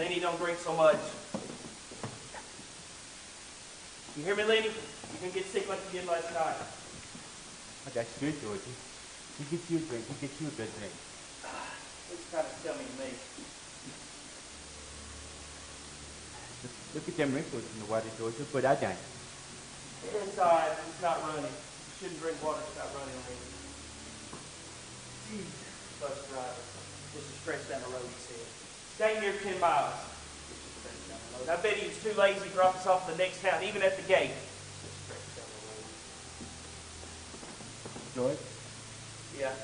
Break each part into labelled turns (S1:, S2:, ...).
S1: Lenny, don't drink so much. You hear me, Lenny? You can get sick like you did last night.
S2: Oh, that's good, Georgie. You get you a drink. You get you a good drink.
S1: It's kind of scummy to me.
S2: Look at them wrinkles in the water, Georgie. But I done.
S1: It's all right. It's not running. You shouldn't drink water that's not running, Lenny. Jesus. Bus driver. Just a stretch down the road, he said. Stay here 10 miles. Just a stretch down the road. I bet he was too lazy to drop us off at the next town, even at the gate. Just a stretch down the road.
S2: George?
S1: Yeah?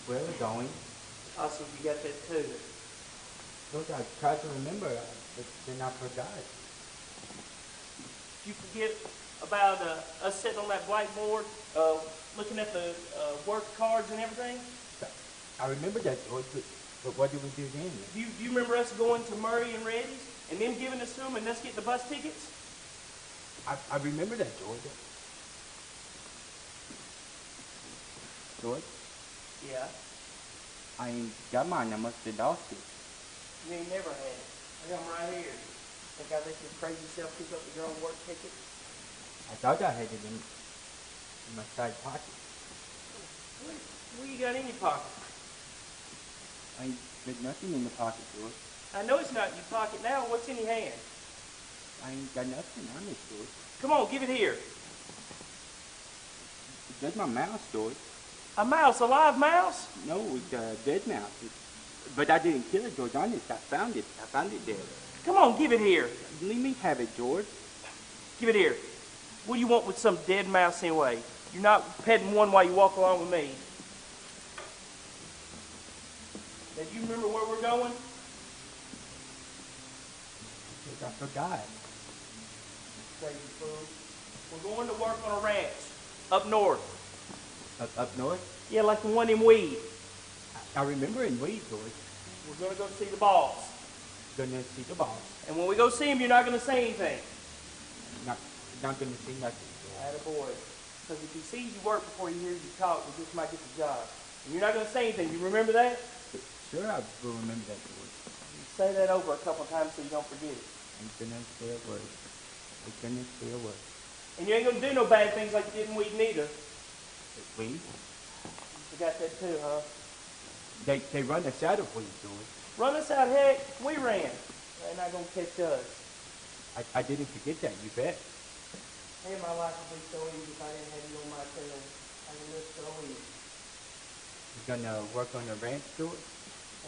S2: Where are we going?
S1: I'll see if you got that too.
S2: George, I tried to remember, but then I forgot.
S1: Did you forget about us sitting on that blackboard, looking at the work cards and everything?
S2: I remember that, George, but what did we do then?
S1: Do you remember us going to Murray and Reddy's and them giving us to them and us getting the bus tickets?
S2: I remember that, George. George?
S1: Yeah.
S2: I ain't got mine. I must have lost it.
S1: You ain't never had it. I got them right here. Think I let your crazy self pick up with your own work ticket?
S2: I thought I had it in my side pocket.
S1: What you got in your pocket?
S2: There's nothing in the pocket, George.
S1: I know it's not in your pocket now. What's in your hand?
S2: I ain't got nothing on it, George.
S1: Come on, give it here.
S2: That's my mouse, George.
S1: A mouse, a live mouse?
S2: No, it's a dead mouse. But I didn't kill it, George. Honest, I found it. I found it dead.
S1: Come on, give it here.
S2: Let me have it, George.
S1: Give it here. What do you want with some dead mouse anyway? You're not petting one while you walk along with me. Now, do you remember where we're going?
S2: I forgot.
S1: Crazy fool. We're going to work on a ranch up north.
S2: Up north?
S1: Yeah, like the one in Weed.
S2: I remember in Weed, George.
S1: We're going to go see the boss.
S2: Gonna see the boss.
S1: And when we go see him, you're not going to say anything.
S2: Not gonna see nothing, George.
S1: Attaboy. Because if he sees you work before he hears you talk, he just might get the job. And you're not going to say anything. You remember that?
S2: Sure, I will remember that, George.
S1: You say that over a couple of times so you don't forget it.
S2: I'm gonna say a word. I'm gonna say a word.
S1: And you ain't going to do no bad things like you did in Weed neither.
S2: Weed?
S1: You forgot that too, huh?
S2: They run us out of Weed, George.
S1: Run us out, heck. We ran. They're not going to catch us.
S2: I didn't forget that, you bet.
S1: Hey, my life would be so easy if I didn't have you on my tail. I would live so easy.
S2: You're gonna work on the ranch, George?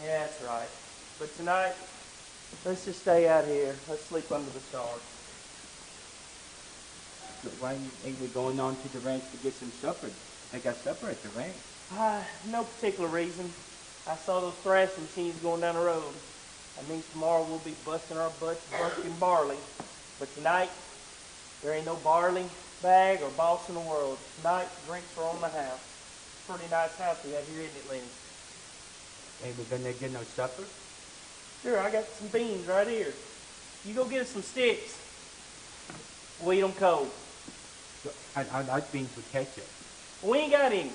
S1: Yeah, that's right. But tonight, let's just stay out here. Let's sleep under the stars.
S2: Why ain't we going on to the ranch to get some supper? They got supper at the ranch.
S1: No particular reason. I saw those thrashing machines going down the road. That means tomorrow we'll be busting our butts busting barley. But tonight, there ain't no barley bag or boss in the world. Tonight, drinks are on the house. Pretty nice house we have here, isn't it, Lenny?
S2: Ain't we gonna get no supper?
S1: Sure, I got some beans right here. You go get us some sticks. We'll eat them cold.
S2: I like beans with ketchup.
S1: We ain't got any.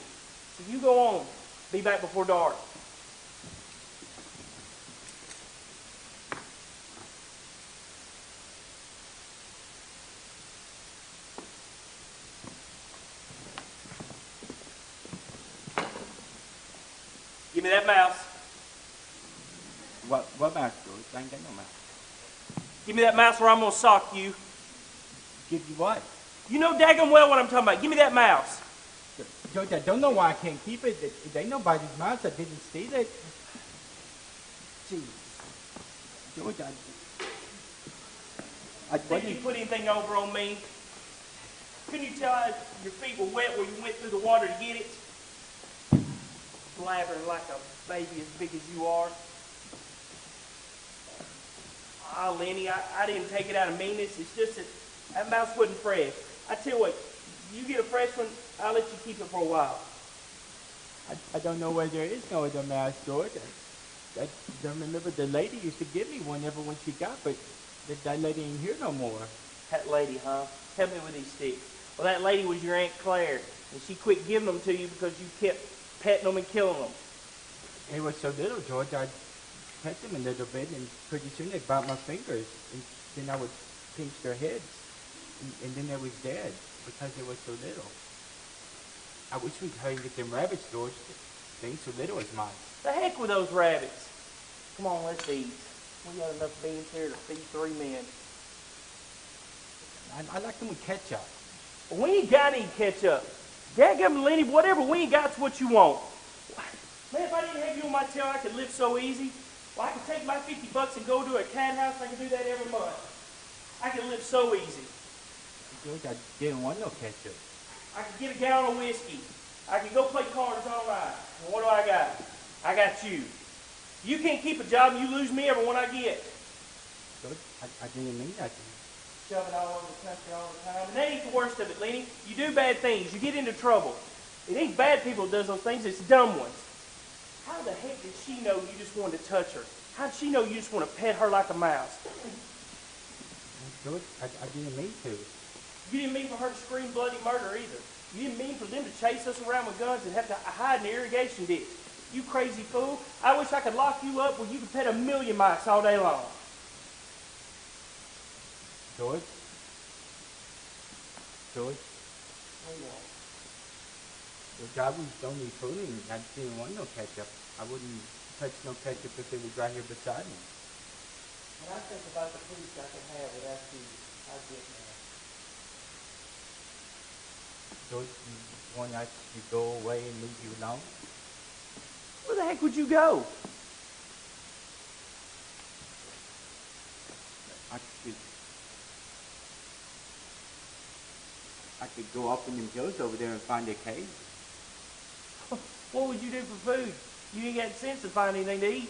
S1: So you go on. Be back before dark. Give me that mouse.
S2: What mouse, George? I ain't got no mouse.
S1: Give me that mouse or I'm going to sock you.
S2: Give you what?
S1: You know daggone well what I'm talking about. Give me that mouse.
S2: George, I don't know why I can't keep it. It ain't nobody's mouse. I didn't steal it. Jeez. George,
S1: Did you put anything over on me? Couldn't you tell your feet were wet where you went through the water to get it? Blabbering like a baby as big as you are. Ah, Lenny, I didn't take it out of meanness. It's just that mouse wasn't fresh. I tell you what, you get a fresh one, I'll let you keep it for a while.
S2: I don't know where there is no other mouse, George. I don't remember the lady used to give me one when she got, but that lady ain't here no more.
S1: That lady, huh? Help me with these sticks. Well, that lady was your Aunt Claire, and she quit giving them to you because you kept petting them and killing them.
S2: It was so little, George. pet them a little bit, and pretty soon they bite my fingers, and then I would pinch their heads, and then they was dead because they were so little. I wish we'd hurry and get them rabbits, George. They ain't so little as mine.
S1: The heck with those rabbits. Come on, let's eat. We got enough beans here to feed 3 men.
S2: I like them with ketchup.
S1: Well, we ain't got any ketchup. Dadgum, Lenny, whatever we ain't got's what you want. Man, if I didn't have you on my tail, I could live so easy. Well, I could take my 50 bucks and go to a cat house. I could do that every month. I could live so easy.
S2: George, I didn't want no ketchup.
S1: I could get a gallon of whiskey. I could go play cards all night. And what do I got? I got you. You can't keep a job and you lose me every one I get.
S2: George, I didn't mean nothing.
S1: Shoving all over the country all the time. And that ain't the worst of it, Lenny. You do bad things. You get into trouble. It ain't bad people that does those things. It's dumb ones. How the heck did she know you just wanted to touch her? How did she know you just want to pet her like a mouse?
S2: George, I didn't mean to.
S1: You didn't mean for her to scream bloody murder either. You didn't mean for them to chase us around with guns and have to hide in the irrigation ditch. You crazy fool. I wish I could lock you up where you could pet 1,000,000 mice all day long.
S2: George? George?
S1: What do you want?
S2: George, I was only fooling. I didn't want no ketchup. I wouldn't touch no ketchup if it was right here beside me.
S1: When I think about the peace I can have without you, I get mad.
S2: George, you want us to go away and leave you alone?
S1: Where the heck would you go?
S2: I could go up in them hills over there and find a cave.
S1: What would you do for food? You ain't got sense to find anything to eat.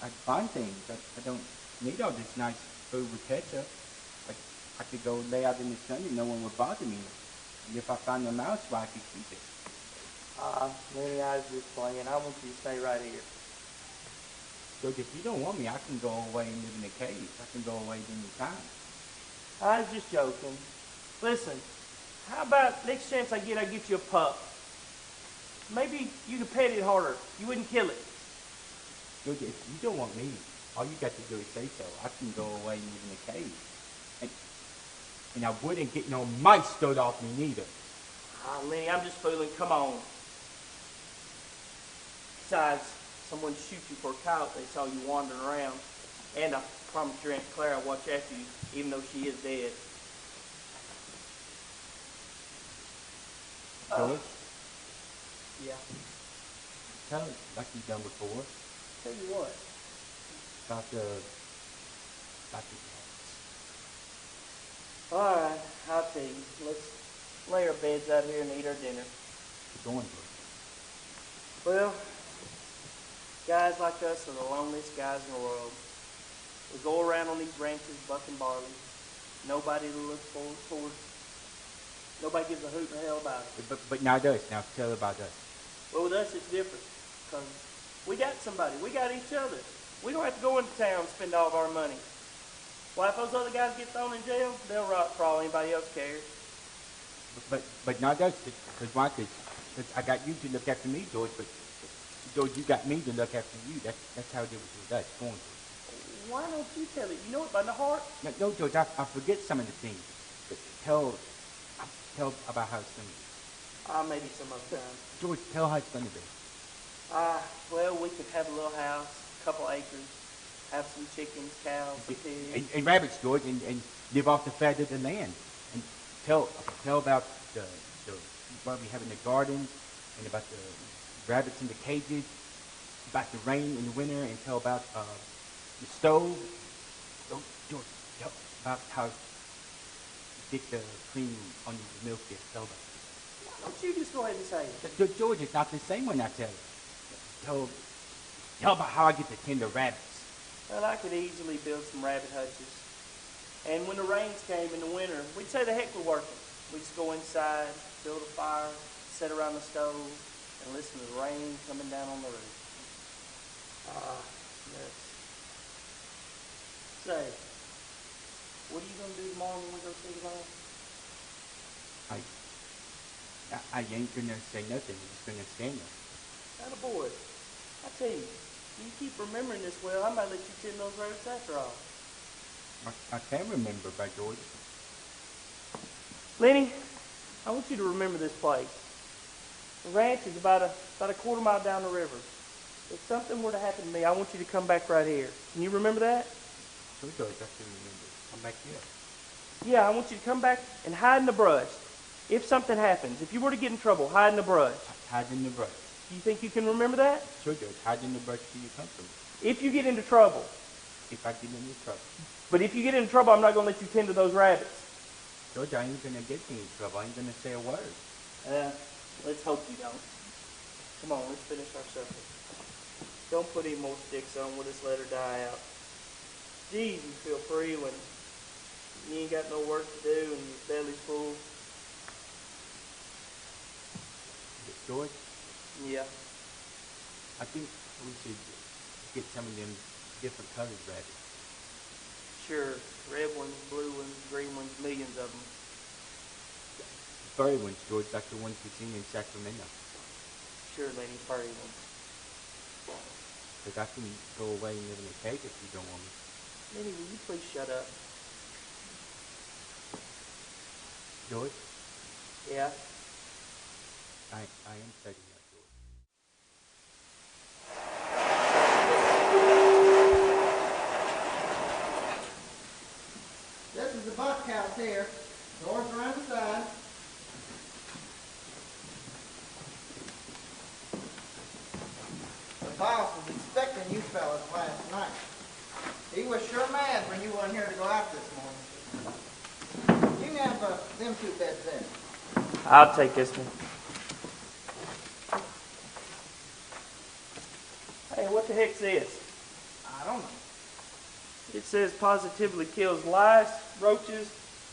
S2: I'd find things. I don't need all this nice food with ketchup. I could go lay out in the sun and no one would bother me. And if I found a mouse, well, I could keep it.
S1: Lenny, I was just playing. I want you to stay right here.
S2: So if you don't want me, I can go away and live in a cave. I can go away any time.
S1: I was just joking. Listen, how about next chance I get you a pup? Maybe you could pet it harder. You wouldn't kill it.
S2: George, if you don't want me, all you got to do is say so. I can go away and live in a cave. And I wouldn't get no mice stowed off me neither.
S1: Lenny, I'm just fooling. Come on. Besides, someone shoot you for a coyote. They saw you wandering around. And I promised your Aunt Clara I'd watch after you, even though she is dead.
S2: George?
S1: Yeah.
S2: Tell us, like you've done before.
S1: Tell you what.
S2: About the cats.
S1: All right, I'll tell you. Let's lay our beds out here and eat our dinner.
S2: Go on, George.
S1: Well, guys like us are the loneliest guys in the world. We go around on these ranches bucking barley. Nobody to look forward towards. Nobody gives a hoot in hell about it.
S2: But not us. Now tell about us.
S1: Well, with us it's different. Because we got somebody. We got each other. We don't have to go into town and spend all of our money. Why, if those other guys get thrown in jail, they'll rot for all anybody else cares.
S2: But not us. Because why? Because I got you to look after me, George. But George, you got me to look after you. That's how it was with us. Go on, George.
S1: Why don't you tell it? You know it by the heart.
S2: No, George, I forget some of the things. But tell about how it's going to be.
S1: Maybe some other time.
S2: George, tell how it's going to be.
S1: Well, we could have a little house, a couple acres, have some chickens, cows, some pigs.
S2: And rabbits, George, and live off the fat of the land. And tell about the what we have in the gardens, and about the rabbits in the cages, about the rain in the winter, and tell about the stove. George, tell about how you stick the cream on the milk there. Tell about it.
S1: Why don't you just go ahead and say it?
S2: George, it's not the same when I tell you. Tell about how I get to tend the rabbits.
S1: Well, I could easily build some rabbit hutches. And when the rains came in the winter, we'd say the heck we're working. We'd just go inside, build a fire, sit around the stove, and listen to the rain coming down on the roof. Nuts. Say, what are you going to do tomorrow when we go see the mom?
S2: I ain't gonna say nothing. I'm just gonna stand there.
S1: Attaboy. I tell you, You keep remembering this well, I might let you tend those rabbits after all.
S2: I can remember, by George.
S1: Lenny, I want you to remember this place. The ranch is about a quarter mile down the river. If something were to happen to me, I want you to come back right here. Can you remember that?
S2: Sure, George, I can remember. Come back here.
S1: Yeah, I want you to come back and hide in the brush. If something happens, if you were to get in trouble, hide in the brush.
S2: Hide in the brush.
S1: Do you think you can remember that?
S2: Sure, George, hide in the brush till you come to me.
S1: If you get into trouble.
S2: If I get into trouble.
S1: But if you get into trouble, I'm not going to let you tend to those rabbits.
S2: George, I ain't gonna get in trouble. I ain't gonna say a word.
S1: Let's hope you don't. Come on, let's finish our supper. Don't put any more sticks on. We'll just let her die out. Geez, you feel free when you ain't got no work to do and your belly's full.
S2: George?
S1: Yeah.
S2: I think we should get some of them different colored rabbits.
S1: Sure. Red ones, blue ones, green ones, millions of them.
S2: The furry ones, George, like the ones we seen in Sacramento.
S1: Sure, Lenny, furry ones.
S2: Because I can go away and live in a cage if you don't want me.
S1: Lenny, will you please shut up?
S2: George?
S1: Yeah?
S2: I am setting up, George.
S3: This is the bunkhouse here. Doors are on the side. The boss was expecting you fellas last night. He was sure mad when you weren't here to go out this morning. You can have them two beds there.
S1: I'll take this one. Hey, what the heck's this?
S3: I don't know.
S1: It says positively kills lice, roaches,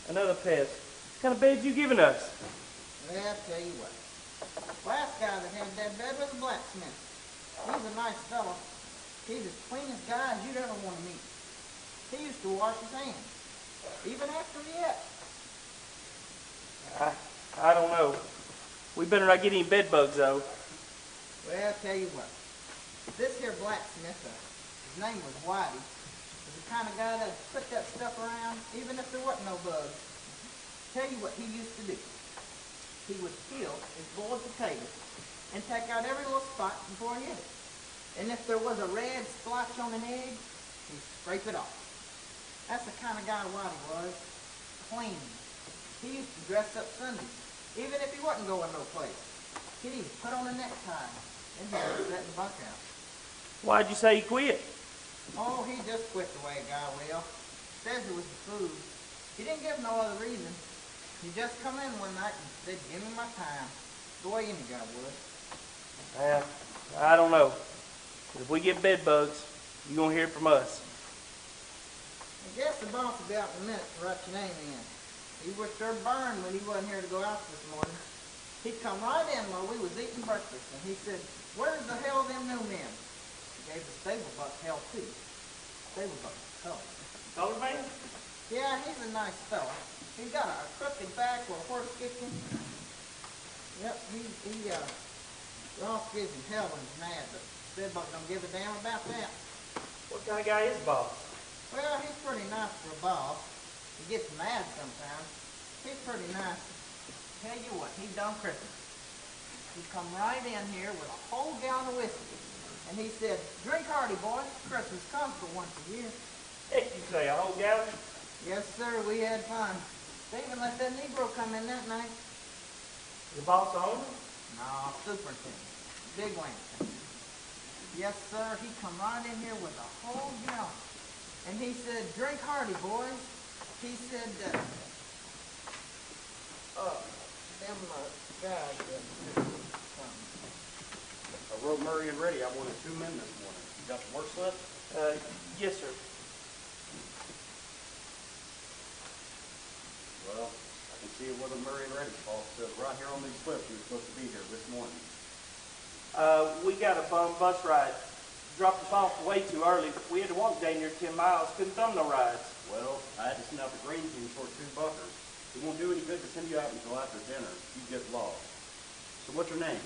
S1: and other pests. What kind of bed you giving us?
S3: Well, I'll tell you what. Last guy that had that bed was a blacksmith. He's a nice fellow. He's as clean as guy as you'd ever want to meet. He used to wash his hands, even after he ate.
S1: I don't know. We better not get any bed bugs, though.
S3: Well, I'll tell you what. This here blacksmith, his name was Whitey, was the kind of guy that'd put that stuff around even if there wasn't no bugs. Tell you what he used to do. He would peel his boiled potatoes and take out every little spot before he ate it. And if there was a red splotch on an egg, he'd scrape it off. That's the kind of guy Whitey was. Clean. He used to dress up Sundays, even if he wasn't going no place. He'd even put on a necktie and he'd sit in the bunkhouse.
S1: Why'd you say he quit?
S3: Oh, he just quit the way a guy will. Says it was the food. He didn't give no other reason. He just come in one night and said, "Give me my time." The way any guy would.
S1: Well, I don't know. But if we get bed bugs, you're going to hear it from us.
S3: I guess the boss will be out in a minute to write your name in. He was sure burned when he wasn't here to go out this morning. He come right in while we was eating breakfast, and he said, "Where's the hell them new men?" He gave the stable buck hell too. Stable buck was colored.
S1: Colored man?
S3: Yeah, he's a nice fella. He's got a crooked back where a horse kicks him. Yep, the boss gives him hell when he's mad, but stable buck don't give a damn about that.
S1: What kind of guy is boss?
S3: Well, he's pretty nice for a boss. He gets mad sometimes. He's pretty nice. Tell you what, he done Christmas. He come right in here with a whole gallon of whiskey. And he said, "Drink hearty, boys. Christmas comes for once a year."
S1: Heck, you say, a whole gallon?
S3: Yes, sir, we had fun. They even let that Negro come in that night.
S1: The boss owner?
S3: No, superintendent. Big Lansing. Yes, sir, he come right in here with a whole gallon. And he said, "Drink hearty, boys." He said, guys,
S4: I wrote Murray and Reddy. I wanted 2 men this morning. You got the work slip?
S1: Yes, sir.
S4: Well, I can see it with the Murray and Reddy. Paul says right here on these slips you're supposed to be here this morning.
S1: We got a bus ride. Dropped us off way too early. We had to walk down here 10 miles. Couldn't thumb no rides.
S4: Well, I had to send out the green team for 2 buckers. It won't do any good to send you out until after dinner. You get lost. So what's your name?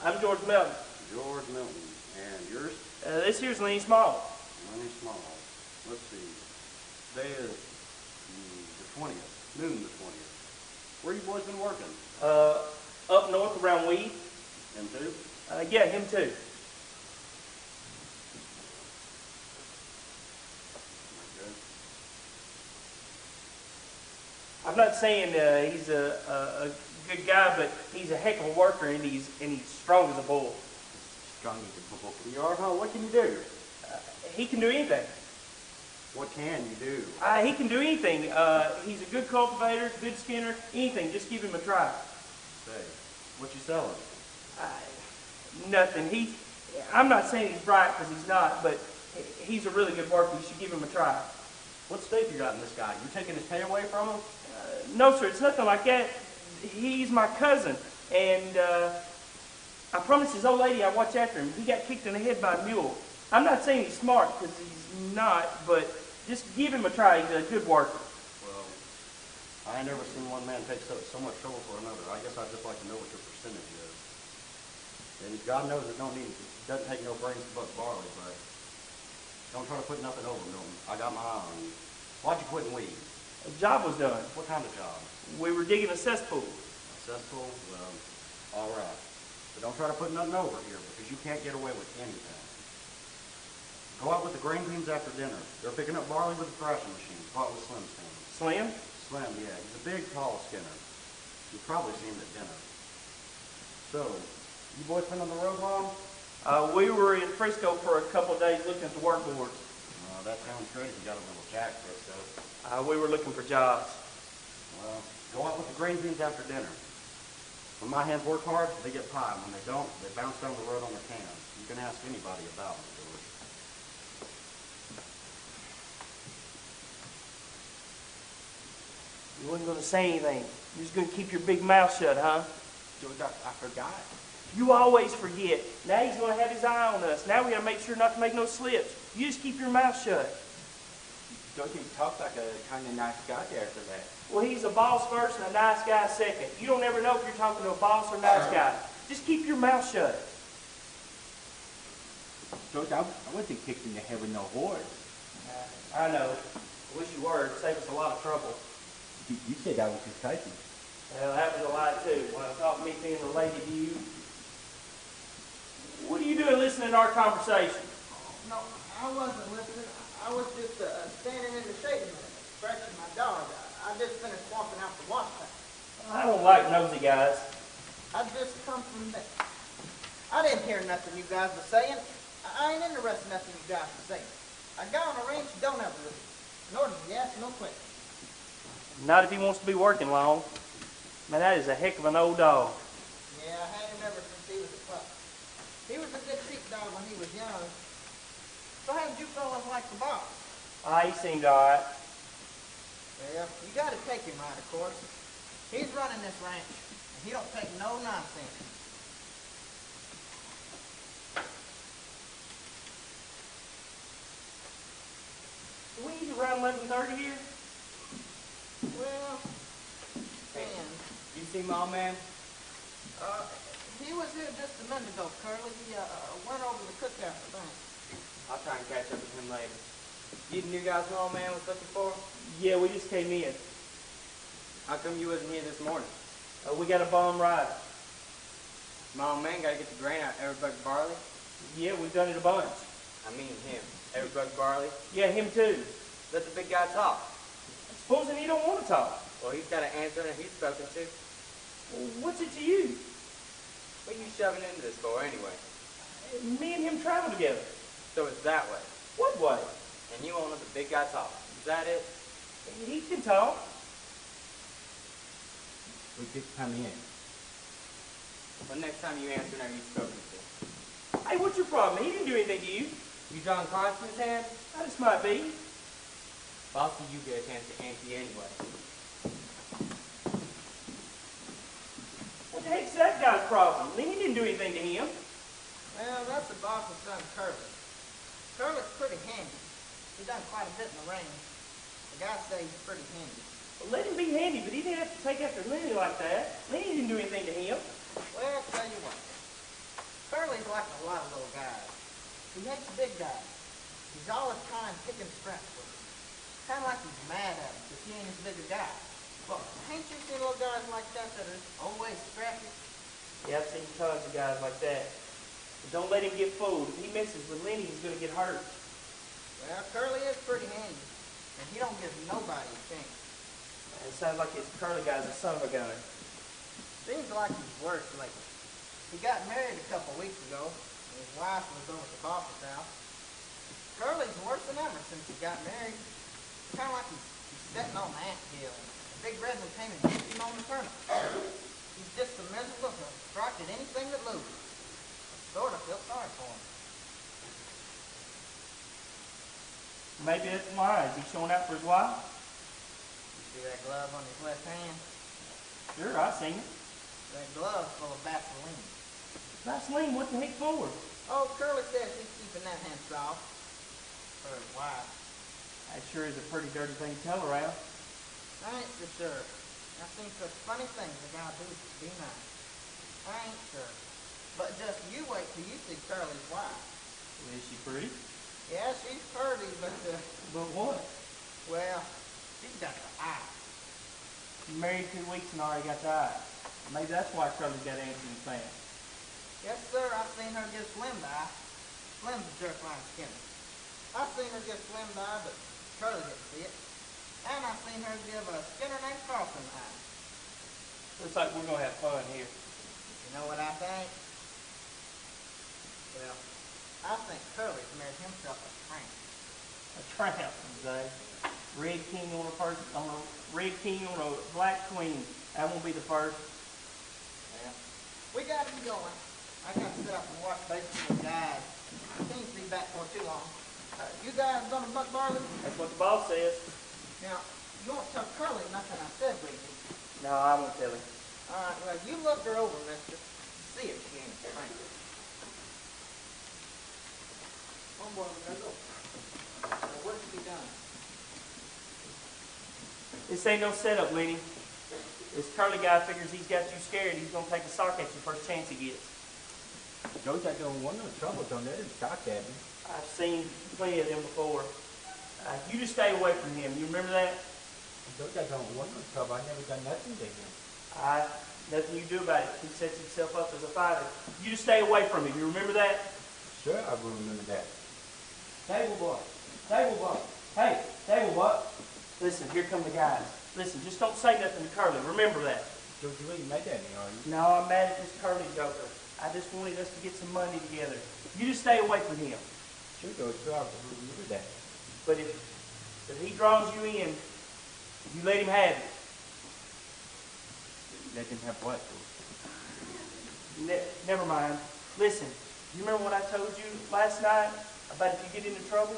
S1: I'm George Melton.
S4: George Milton. And yours?
S1: this here's Lenny Small.
S4: Lenny Small. Let's see. Today is the 20th, noon the 20th. Where you boys been working?
S1: Up north around Weed.
S4: Him too?
S1: Yeah, him too.
S4: Good.
S1: I'm not saying he's a good guy, but he's a heck of a worker, and he's strong as a bull.
S2: Strong as a bull.
S4: You are, huh? What can you do?
S1: He can do anything.
S4: What can you do?
S1: He can do anything. He's a good cultivator, good skinner, anything. Just give him a try.
S4: Say, what you selling?
S1: Nothing. I'm not saying he's bright because he's not, but he's a really good worker. You should give him a try.
S4: What stake you got in this guy? You taking his pay away from him?
S1: No, sir, it's nothing like that. He's my cousin, and I promised his old lady I'd watch after him. He got kicked in the head by a mule. I'm not saying he's smart, because he's not, but just give him a try. He's a good worker.
S4: Well, I ain't never seen one man take so much trouble for another. I guess I'd just like to know what your percentage is. And God knows it doesn't take no brains to buck barley, but don't try to put nothing over, Milton. I got my eye on you. Why'd you quit in weed?
S1: The job was done.
S4: What kind of job?
S1: We were digging a cesspool.
S4: A cesspool? Well, all right. But don't try to put nothing over here, because you can't get away with anything. Go out with the grain beans after dinner. They're picking up barley with a thrashing machine. Caught with Slim's team.
S1: Slim?
S4: Slim, yeah. He's a big, tall skinner. You've probably seen him at dinner. So, you boys been on the road long?
S1: We were in Frisco for a couple of days looking at the work boards.
S4: That sounds great if you got a little jack Frisco.
S1: We were looking for jobs.
S4: Well, go out with the grain beans after dinner. When my hands work hard, they get pie. When they don't, they bounce down the road on their cans. You can ask anybody about them, George.
S1: You wasn't going to say anything. You was going to keep your big mouth shut, huh?
S2: George, I forgot.
S1: You always forget. Now he's going to have his eye on us. Now we got to make sure not to make no slips. You just keep your mouth shut.
S2: George, you talk like a kind of nice guy there after that.
S1: Well, he's a boss first and a nice guy second. You don't ever know if you're talking to a boss or a nice guy. Just keep your mouth shut.
S2: George, I wasn't kicked in the head with no horse.
S1: I know. I wish you were. It'd save us a lot of trouble.
S2: You said I was his cousin.
S1: Well, that was a lie, too. When I thought me being related to you. What are you doing listening to our conversation?
S3: No, I wasn't listening. I was just standing in the shade a minute, scratching my dog. I just finished walking out the wash tank.
S1: I don't like nosy guys.
S3: I just come from there. I didn't hear nothing you guys were saying. I ain't interested in nothing you guys were saying. A guy on a ranch don't ever listen. Nor does he ask no questions.
S1: Not if he wants to be working long. Man, that is a heck of an old dog.
S3: Yeah, I had him ever since he was a pup. He was a good sheepdog when he was young. So how did you fellas like the boss?
S1: He seemed all right.
S3: Well, you got to take him right, of course. He's running this ranch, and he don't take no nonsense.
S1: Do we eat around 11:30 here?
S3: Well, man,
S2: You see my old man?
S3: he was here just a minute ago, Curly. He went over to the cookout for things.
S2: I'll try and catch up with him later. You guys know old man was looking for?
S1: Yeah, we just came in.
S2: How come you wasn't here this morning?
S1: We got a bomb ride.
S2: My old man got to get the grain out every bucket barley.
S1: Yeah, we've done it a bunch.
S2: I mean him. Every bucket barley.
S1: Yeah, him too.
S2: Let the big guy talk.
S1: Supposing he don't want to talk.
S2: Well, he's got an answer and he's spoken to.
S1: Well, what's it to you?
S2: What are you shoving into this for anyway?
S1: Me and him travel together.
S2: So it's that way.
S1: What way?
S2: And you won't let the big guy talk. Is that it?
S1: He can talk.
S2: We just come in. Well, next time you answer, now you've spoken to.
S1: Hey, what's your problem? He didn't do anything to you.
S2: You drawing cards from his hand?
S1: I just might be.
S2: Bossy, you get a chance to answer anyway.
S1: What the heck's that guy's problem? He didn't do anything to him.
S3: Well, that's the boss's son, Curly. Curly's pretty handy. He done quite a bit in the range. The guys say he's pretty handy.
S1: Well, let him be handy, but he didn't have to take after Lenny like that. Lenny didn't do anything to him.
S3: Well, I'll tell you what. Curly's like a lot of little guys. He hates big guys. He's all the time picking scraps with him. Kind of like he's mad at him because he ain't as big a guy. But ain't you seen little guys like that that are always scrappy?
S1: Yeah, I've seen tons of guys like that. But don't let him get fooled. If he messes with Lenny, he's going to get hurt.
S3: Well, Curly is pretty handy, and he don't give nobody a chance.
S1: It sounds like this Curly guy's a son of a gun.
S3: Seems like he's worse lately. He got married a couple weeks ago, and his wife was over at the boss's house. Curly's worse than ever since he got married. Kind of like he's sitting on an anthill. A big redman came and hit him on the turnip. He's just a miserable to strike at anything that moves. I sort of feel sorry for him.
S1: Maybe that's why. Is he showing out for his wife?
S3: You see that glove on his left hand?
S1: Sure, I've seen it.
S3: That glove's full of Vaseline.
S1: Vaseline, what the heck for?
S3: Oh, Curly says he's keeping that hand soft for his wife.
S1: That sure is a pretty dirty thing to tell around.
S3: I ain't so sure. I've seen such funny things a guy do to be nice. I ain't sure. But just you wait till you see Curly's wife.
S1: Well, is she pretty?
S3: Yeah, she's pretty, but,
S1: But what?
S3: well, she's got the eye.
S1: She's married 2 weeks and already got the eye. Maybe that's why Curly's got ants in his pants.
S3: Yes, sir, I've seen her give Slim the eye. Slim's a jerk line skinner. I've seen her give Slim the eye, but Curly didn't see it. And I've seen her give a Skinner named Carlson the eye.
S1: Looks like we're going to have fun here.
S3: You know what I think? Well, I think Curly's married himself a tramp.
S1: A tramp, Jose. Red king on a red king on a black queen. That won't be the first.
S3: Well, we got to be going. I got to sit up and watch baseball with guys. I can't be back for too long. You guys gonna buck barley?
S1: That's what the boss says.
S3: Now, you won't tell Curly nothing I said, will you?
S1: No, I won't tell him.
S3: All right, well, you look her over, mister. See if she ain't frank. Oh, boy, we gotta go. Now, what's to be done?
S1: This ain't no setup, Lenny. This Curly guy figures he's got you scared. He's going to take a sock at you first chance he gets.
S2: George, I don't want no trouble. Don't let him shock at me.
S1: I've seen plenty of them before. You just stay away from him. You remember that?
S2: George, I don't want no trouble. I never done nothing to him.
S1: Nothing you do about it. He sets himself up as a fighter. You just stay away from him. You remember that?
S2: Sure, I will remember that.
S1: Table boy. Table boy. Hey, table boy. Listen, here come the guys. Listen, just don't say nothing to Curly. Remember that.
S2: George, you ain't mad at me, are you?
S1: No, I'm mad at this Curly joker. I just wanted us to get some money together. You just stay away from him.
S2: Sure, George, sure, I will remember that.
S1: But if he draws you in, you let him have it.
S2: Let him have what, George?
S1: Never mind. Listen, you remember what I told you last night about if you get into trouble?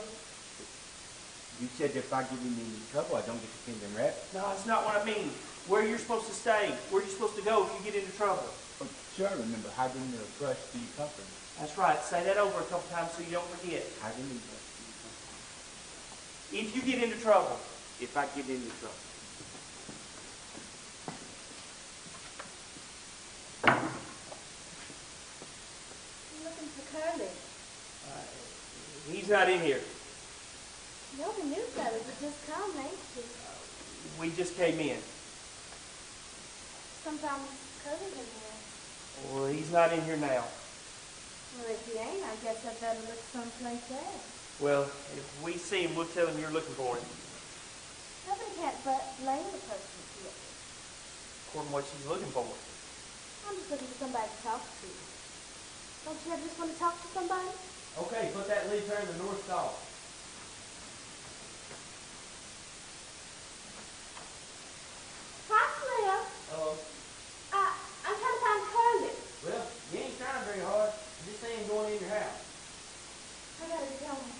S2: You said if I get in any trouble, I don't get to send them rap.
S1: No, that's not what I mean. Where you're supposed to stay, where you're supposed to go if you get into trouble.
S2: Oh, sure, I remember hiding in the brush till you comfort me.
S1: That's right. Say that over a couple times so you don't forget.
S2: Hiding in the brush till you comfort me.
S1: If you get into trouble.
S2: If I get into trouble.
S5: I'm looking for Curly.
S1: He's not in here.
S5: You're the new fellas that just come, ain't you?
S1: We just came in.
S5: Sometimes Curly's in here.
S1: Well, he's not in here now.
S5: Well, if he ain't, I guess I better look someplace else.
S1: Well, if we see him, we'll tell him you're looking for him.
S5: Nobody can't but blame the person here.
S1: According to what she's looking for.
S5: I'm just looking for somebody to talk to. Don't you ever just want to talk to somebody?
S1: Okay, put that lead there in the north stall.
S5: Hi, Slim.
S1: Hello.
S5: I'm trying to find Curly.
S1: Well, you ain't trying very hard. You just ain't going in your house.
S5: I gotta be going.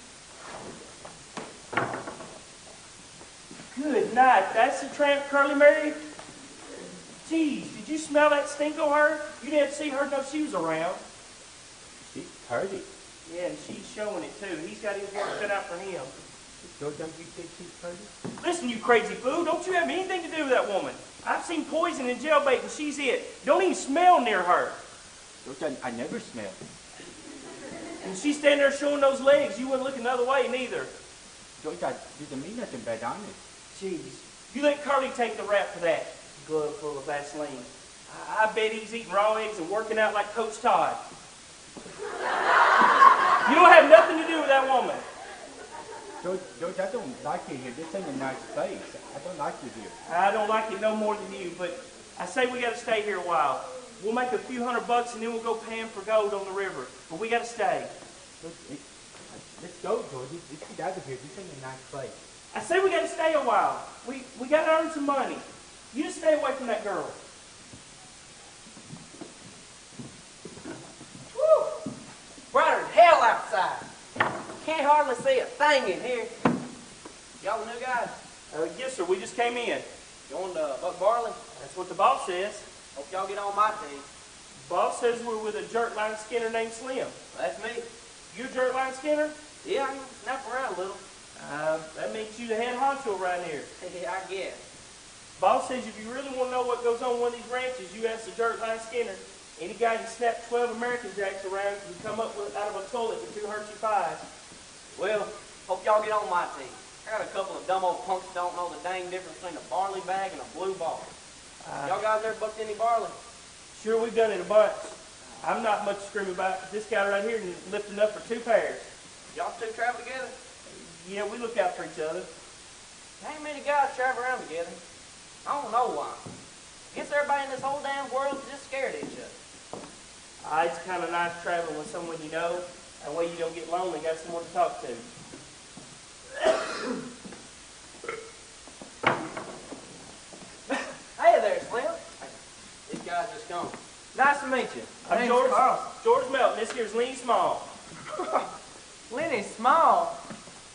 S1: Good night. That's the tramp Curly married? Geez, did you smell that stink on her? You didn't see her know she was around.
S2: She's pretty.
S1: Yeah, and she's showing it too. He's got his work cut out for him.
S2: George, don't you think she's pretty?
S1: Listen, you crazy fool. Don't you have anything to do with that woman. I've seen poison and jailbait and she's it. Don't even smell near her.
S2: George, I never smell.
S1: And she's standing there showing those legs. You wouldn't look another way neither.
S2: George, I didn't mean nothing bad on it.
S1: Jeez. You let Curly take the rap for that. Glove full of Vaseline. I bet he's eating raw eggs and working out like Coach Todd. You don't have nothing to do with that woman.
S2: George, I don't like it here. This ain't a nice place. I don't like it here.
S1: I don't like it no more than you, but I say we got to stay here a while. We'll make a few $100 and then we'll go pan for gold on the river. But we got to stay.
S2: Let's go, George. Let's get out of here. This ain't a nice place.
S1: I say we got to stay a while. We got to earn some money. You just stay away from that girl.
S6: Woo! Brighter than hell outside. Can't hardly see a thing in here. Y'all the new guys?
S1: Yes, sir. We just came in.
S6: Going to Buck Barley?
S1: That's what the boss says.
S6: Hope y'all get on my team.
S1: Boss says we're with a jerk-line skinner named Slim.
S6: That's me.
S1: You a jerk-line skinner?
S6: Yeah, I can snap around a little.
S1: That makes you the head honcho around here.
S6: Yeah, I guess.
S1: Boss says if you really want to know what goes on one of these ranches, you ask the jerk-line skinner. Any guy can snap 12 American Jacks around can come up with out of a toilet with 2 Hershey pies.
S6: Well, hope y'all get on my team. I got a couple of dumb old punks that don't know the dang difference between a barley bag and a blue ball. Y'all guys ever booked any barley?
S1: Sure, we've done it a bunch. I'm not much to scream about, but this guy right here is lifting up for 2 pairs.
S6: Y'all two travel together?
S1: Yeah, we look out for each other.
S6: There ain't many guys travel around together. I don't know why. Guess everybody in this whole damn world is just scared of each other.
S1: It's kind of nice traveling with someone you know. That way you don't get lonely, got someone to talk to.
S6: Hey there, Slim. These guys just come. Nice to meet you.
S1: I'm George. George Melton. This here's Lenny Small.
S3: Lenny Small?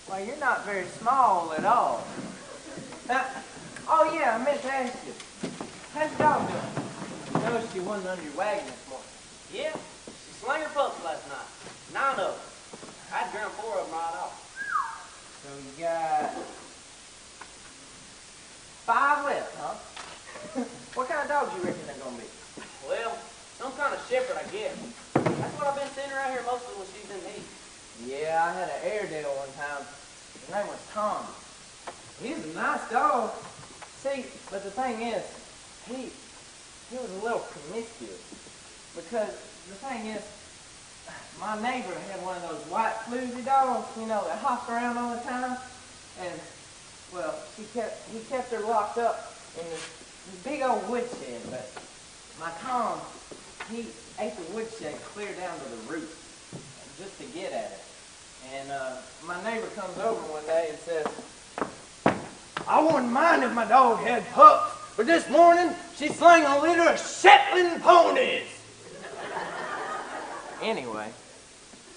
S3: Well, you're not very small at all. Oh yeah, I meant to ask you. How's your dog doing? I noticed she wasn't under your wagon this morning.
S6: Yeah, she slung her pups last night. 9 of them. I drowned 4 of them right off.
S3: So you got 5 left, huh? What kind of dogs you reckon they're gonna be?
S6: Well, some kind of shepherd, I guess. That's what I've been seeing around here mostly when she's in heat.
S3: Yeah, I had an Airedale one time. His name was Tom. He was a nice dog. See, but the thing is, he was a little promiscuous. Because the thing is, my neighbor had one of those white floozy dogs, you know, that hopped around all the time. And, well, he kept her locked up in this big old woodshed. But my Tom, he ate the woodshed clear down to the roots just to get at it. And my neighbor comes over one day and says, I wouldn't mind if my dog had pups, but this morning she slung a litter of Shetland ponies. Anyway,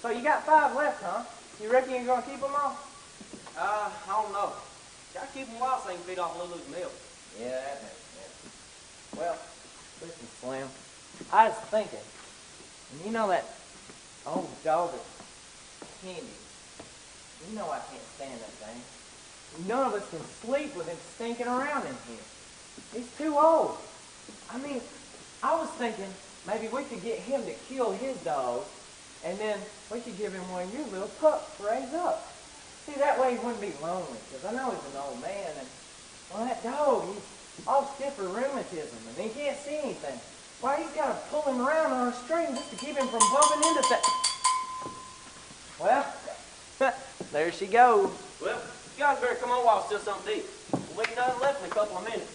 S3: so you got 5 left, huh? You reckon you're gonna keep them all?
S6: I don't know. Gotta keep them wild so they can feed off Lulu's milk.
S3: Yeah, that makes sense. Well, listen, Slim, I was thinking, and you know that old dog of Candy, you know I can't stand that thing. None of us can sleep with him stinking around in here. He's too old. I mean, I was thinking maybe we could get him to kill his dog, and then we could give him one of your little pups to raise up. See, that way he wouldn't be lonely, because I know he's an old man, and, well, that dog, he's all stiff with rheumatism, and he can't see anything. Why, he's got to pull him around on a string just to keep him from bumping into that. Well, there she goes.
S6: Well, you guys better come on while there's still something to eat. We'll be nothing left in a couple of minutes.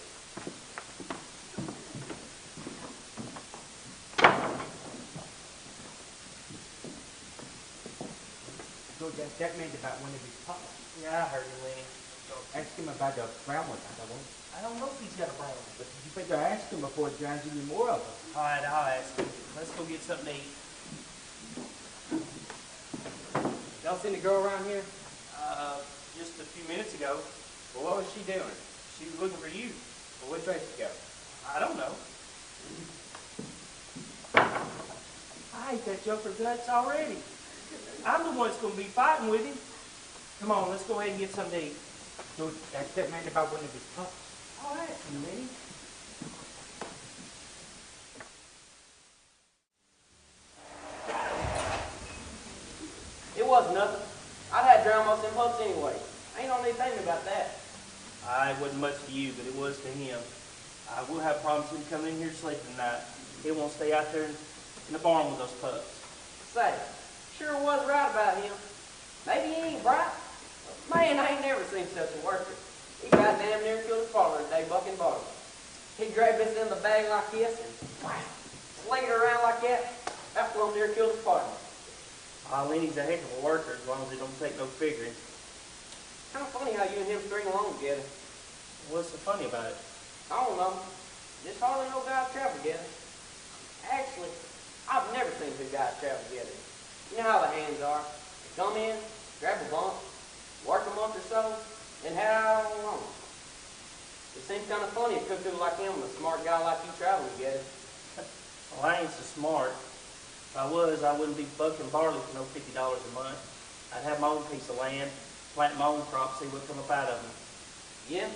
S2: George, that meant about one of his pups.
S1: Yeah, I heard you, Lenny.
S2: Ask him about the brown one.
S1: I don't know if he's got a brown one.
S2: But you better ask him before it drowns any more of them.
S1: All right, I'll ask him. Let's go get something to eat.
S6: Y'all seen the girl around here?
S1: Just a few minutes ago,
S6: Well, what was she doing?
S1: she was looking for you.
S6: Well, which way she go?
S1: I don't know. I hate that joker guts already. I'm the one that's going to be fighting with him. Come on, let's go ahead and get something to eat.
S2: George, ask that man about one of his pups.
S1: All right, Lenny.
S6: was nothing. I'd had drowned most of them pups anyway. Ain't no need thinking about that.
S1: It wasn't much to you, but it was to him. I will have problems with him coming in here sleeping tonight. He won't stay out there in the barn with those pups.
S6: Say, sure was right about him. Maybe he ain't bright. Man, I ain't never seen such a worker. He got damn near killed his father today, bucking barley. He grabbed this in the bag like this and wham, slayed it around like that. That plumb near killed his father.
S1: Lenny's a heck of a worker as long as he don't take no figuring.
S6: Kind of funny how you and him string along together.
S1: What's so funny about it?
S6: I don't know. Just hardly no guys travel together. Actually, I've never seen two guys travel together. You know how the hands are. They come in, grab a bump, work a month or so, and head out on alone. It seems kind of funny a cuckoo like him and a smart guy like you traveling together.
S1: Well, I ain't so smart. If I was, I wouldn't be bucking barley for no $50 a month. I'd have my own piece of land, plant my own crops, see what come up out of them.
S6: Yeah,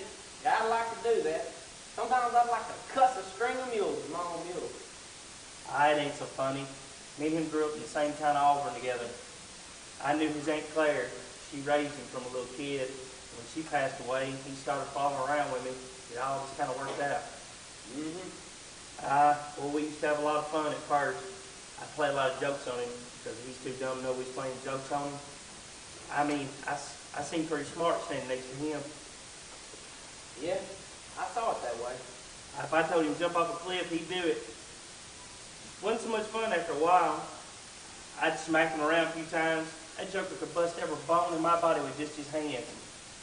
S6: I'd like to do that. Sometimes I'd like to cuss a string of mules with my own mules.
S1: It ain't so funny. Me and him grew up in the same town of Auburn together. I knew his Aunt Claire. She raised him from a little kid. When she passed away, he started following around with me. It all just kind of worked out. Well, we used to have a lot of fun at first. I played a lot of jokes on him because he's too dumb to know we was playing jokes on him. I mean, I seemed pretty smart standing next to him.
S6: Yeah, I saw it that way.
S1: If I told him to jump off a cliff, he'd do it. Wasn't so much fun after a while. I'd smack him around a few times. That joker could bust every bone in my body with just his hand.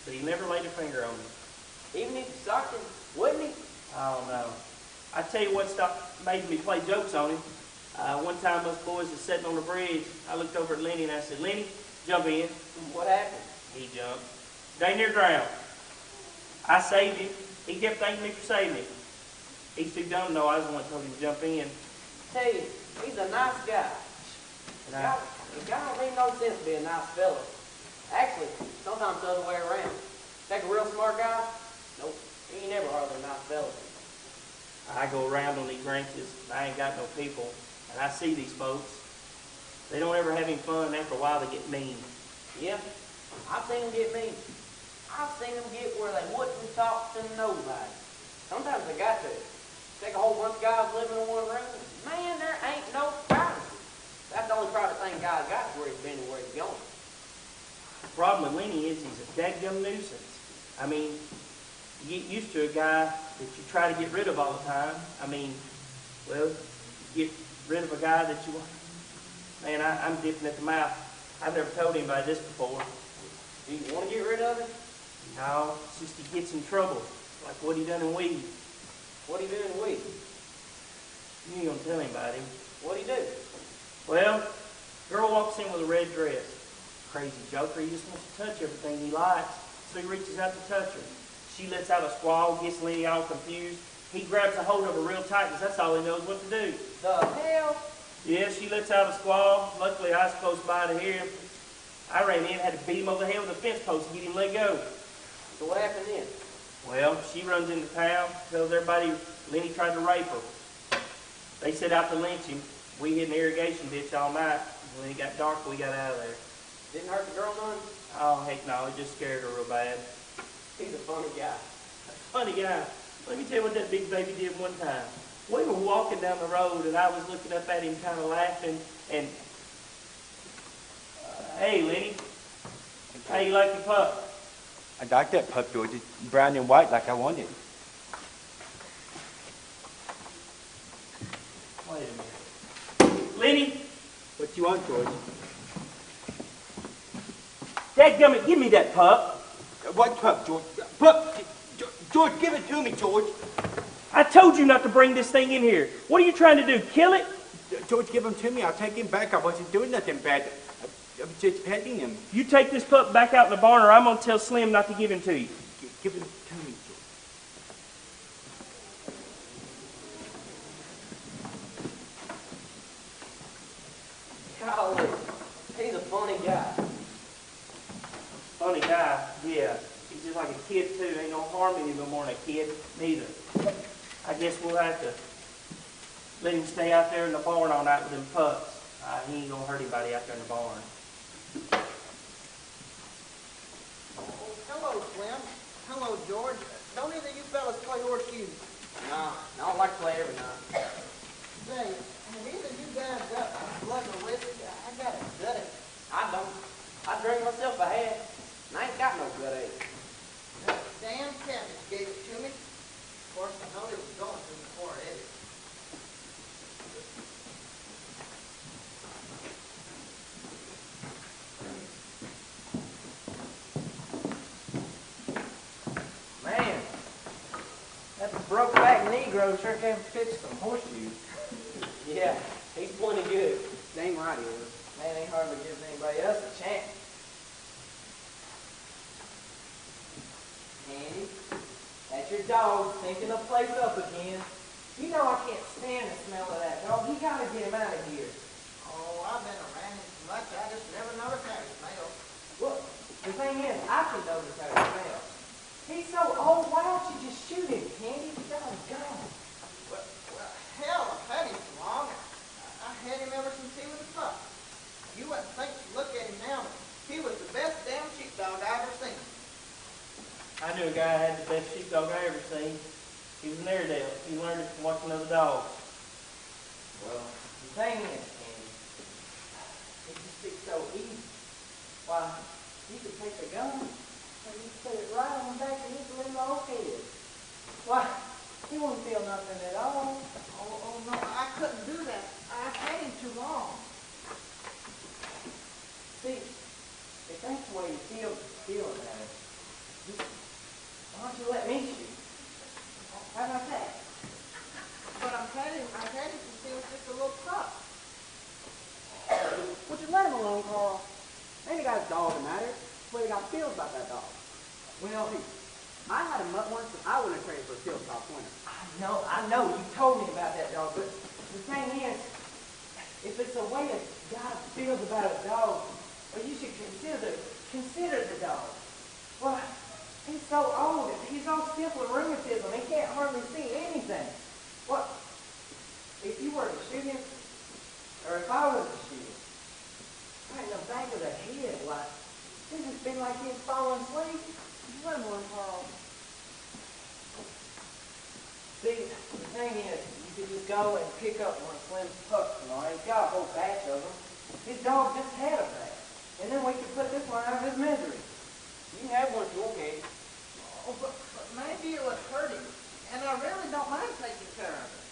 S1: But he never laid a finger on me.
S6: Even if you socked him, wouldn't he?
S1: I don't know. I tell you what stopped making me play jokes on him. One time us boys was sitting on the bridge. I looked over at Lenny and I said, "Lenny, jump in."
S6: What happened?
S1: He jumped. Dang near drowned. I saved him. He kept thanking me for saving him. He's too dumb to know I was the one that told him to jump in.
S6: Tell you, he's a nice guy. The guy don't make no sense to be a nice fella. Actually, sometimes the other way around. Take a real smart guy? Nope, he ain't never hardly a nice fella.
S1: I go around on these ranches, and I ain't got no people, and I see these folks. They don't ever have any fun, and after a while they get mean.
S6: Yeah, I've seen them get mean. I've seen them get where they wouldn't talk to nobody. Sometimes they got to. Take a whole bunch of guys living in one room. Man, there ain't no privacy. That's the only private thing guys got is where he's been and where he's going.
S1: The problem with Lenny is he's a dadgum nuisance. I mean, you get used to a guy that you try to get rid of all the time. I mean, well, you get rid of a guy that you want. Man, I'm dipping at the mouth. I've never told anybody this before.
S6: Do you want to get rid of him?
S1: No, it's just he gets in trouble, like what he done in weed.
S6: What he do in weed?
S1: You ain't gonna tell anybody.
S6: What he do?
S1: Well, girl walks in with a red dress. Crazy joker, he just wants to touch everything he likes, so he reaches out to touch her. She lets out a squall, gets Lenny all confused. He grabs a hold of her real tight because that's all he knows what to do.
S6: The hell?
S1: Yeah, she lets out a squall. Luckily, I was close by to hear him. I ran in, had to beat him over the head with a fence post to get him let go.
S6: So what happened then?
S1: Well, she runs into town, tells everybody Lenny tried to rape her. They set out to lynch him. We hid in the irrigation ditch all night. When it got dark, we got out of there.
S6: Didn't hurt the girl none?
S1: Oh, heck no, it just scared her real bad.
S6: He's a funny guy.
S1: Funny guy. Let me tell you what that big baby did one time. We were walking down the road, and I was looking up at him kind of laughing, and, hey, Lenny, how you like your pup?
S2: I like that pup, George. It's brown and white like I wanted.
S1: Wait a minute. Lenny?
S2: What you want, George?
S1: Dadgummit, give me that pup.
S2: What pup, George? Pup! George, give it to me, George.
S1: I told you not to bring this thing in here. What are you trying to do, kill it?
S2: George, give him to me. I'll take him back. I wasn't doing nothing bad. I was just petting him.
S1: You take this pup back out in the barn, or I'm going to tell Slim not to give him to you.
S2: Give him to me, George.
S6: Golly, he's a funny guy.
S1: Funny guy, yeah. He's just like a kid, too. Ain't no harm in him no more than a kid, neither. I guess we'll have to let him stay out there in the barn all night with them pups. He ain't going to hurt anybody out there in the barn.
S3: horseshoes?
S6: No, I don't like to play every night.
S3: Say, have either of you guys got a slug of whiskey? I got a gut ache.
S6: I don't. I drink myself a half, and I ain't got no gut ache.
S3: That damn cabbage gave it to me. Of course, I know he was going to before I ate it.
S1: Man, that broke-back Negro sure can fix some horseshoes.
S6: Yeah, he's plenty good.
S1: Dang right he is. Man, ain't hardly gives anybody else a chance. Andy, that's your dog stinking the place up again. You know I can't stand the smell of that dog. You gotta get him out of here.
S3: Oh, I've been around him so much, I just never noticed how he smells.
S1: Look, the thing is, I can notice how he smells. He's so old, why don't you just shoot him, Candy? Doggone.
S3: Well, hell, I've had him so long. I had him ever since he was a pup. You wouldn't think to look at him now, but he was the best damn sheepdog I ever seen.
S1: I knew a guy that had the best sheepdog I ever seen. He was an Airedale. He learned it from watching other dogs. Well, the thing is, Candy, it just gets so easy. Why, you could take the gun and you put it right on the back of his little old head. Why, he wouldn't feel nothing at all.
S3: Oh, no, I couldn't do that. I've had him too long.
S1: See, if that's the way you feel about it, just, why don't you let me shoot? How about that?
S3: But I've had him since he was just a little pup.
S7: Would you let him alone, Carl? Ain't a guy's dog that matters. It's the way the guy feels about that dog.
S1: Well,
S7: I had a mutt once and I wouldn't have traded for a field top pointer.
S1: I know, you told me about that dog, but the thing is, if it's the way a guy feels about a dog, well, you should consider the dog. Well, he's so old, he's all stiff with rheumatism, he can't hardly see anything. What, if you were to shoot him, or if I were to shoot him, right in the back of the head, why, it'd just be like he'd fallen asleep.
S7: Just let him alone, Carl.
S1: See, the thing is, you could just go and pick up one of Slim's pups tomorrow. He's got a whole batch of them. His dog just had a batch. And then we could put this one out of his misery.
S6: You can have one if you want, Candy.
S3: Oh, but maybe it would hurt him. And I really don't mind taking care of it.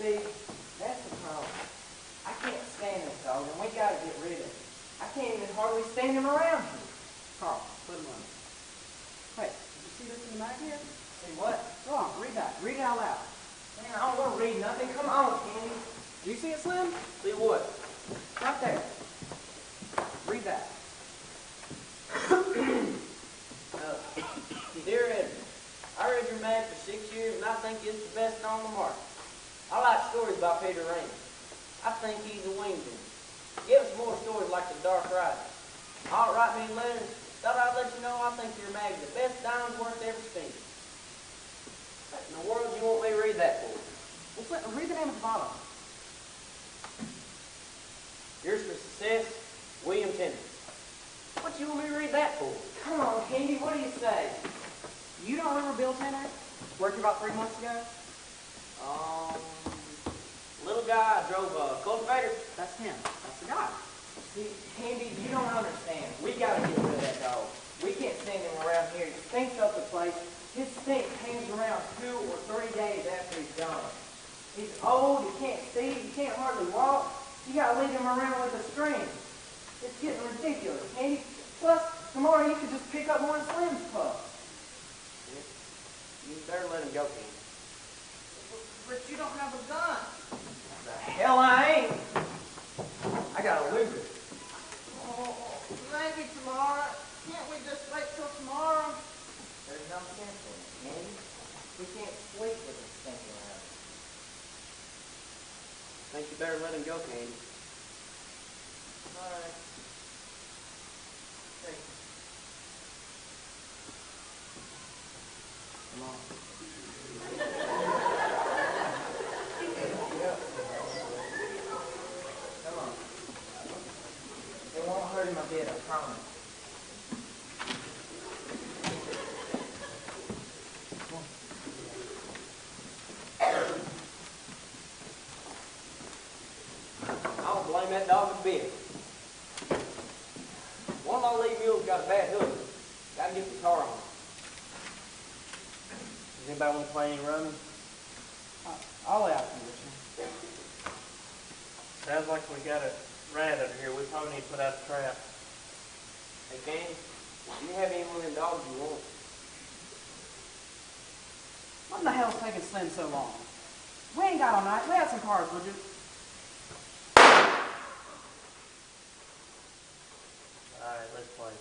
S1: See, that's the problem. I can't stand this dog, and we gotta get rid of him. I can't even hardly stand him around here.
S7: Carl, let him alone. Hey, did you see this in the mag here?
S1: See what?
S7: Go on, read that. Read it out loud.
S1: Man, I don't want to read nothing. Come on, Candy.
S7: Do you see it, Slim?
S6: See what?
S7: Right there. Read that.
S6: Dear Edward, I read your mag for 6 years and I think it's the best on the market. I like stories about Peter Raymond. I think he's a wingman. Give us more stories like The Dark Rider. I'll write me letters. Thought I'd let you know I think your mag is the best dime's worth ever spent. What in the world do you want me to read that for?
S7: Well, Slim, read the name at the bottom.
S6: Yours for success, William Tennant. What you want me to read that for?
S1: Come on, Candy. What do you say?
S7: You don't remember Bill Tanner? Worked here about 3 months ago?
S6: Little guy drove a cultivator.
S7: That's him. That's the guy.
S1: See, Candy, you don't understand. We gotta get rid of that dog. We can't send him around here. He stinks up the place. His stink hangs around 2 or 3 days after he's gone. He's old, he can't see, he can't hardly walk. You gotta leave him around with a string. It's getting ridiculous, Candy. Plus, tomorrow you could just pick up one of Slim's pups.
S6: You better let him go, King.
S3: But you don't have a gun.
S1: The hell I ain't. I got a Luger.
S3: Oh, maybe tomorrow. Can't we just wait till tomorrow?
S1: There's no sense in it, Candy. We can't sleep with him stinking around.
S6: Think you better let him go, Candy.
S1: All right. Hey. Come on. Yep. Come on. It won't hurt him a bit, I promise. anybody want to play any running?
S7: I'll lay out some with you.
S1: Sounds like we got a rat under here. We probably need to put out the trap.
S6: Hey, Candy, do you have any one of them dogs you want?
S7: What in the hell's taking Slim so long? We ain't got all night. Lay out some cards, would you?
S1: All right, let's play.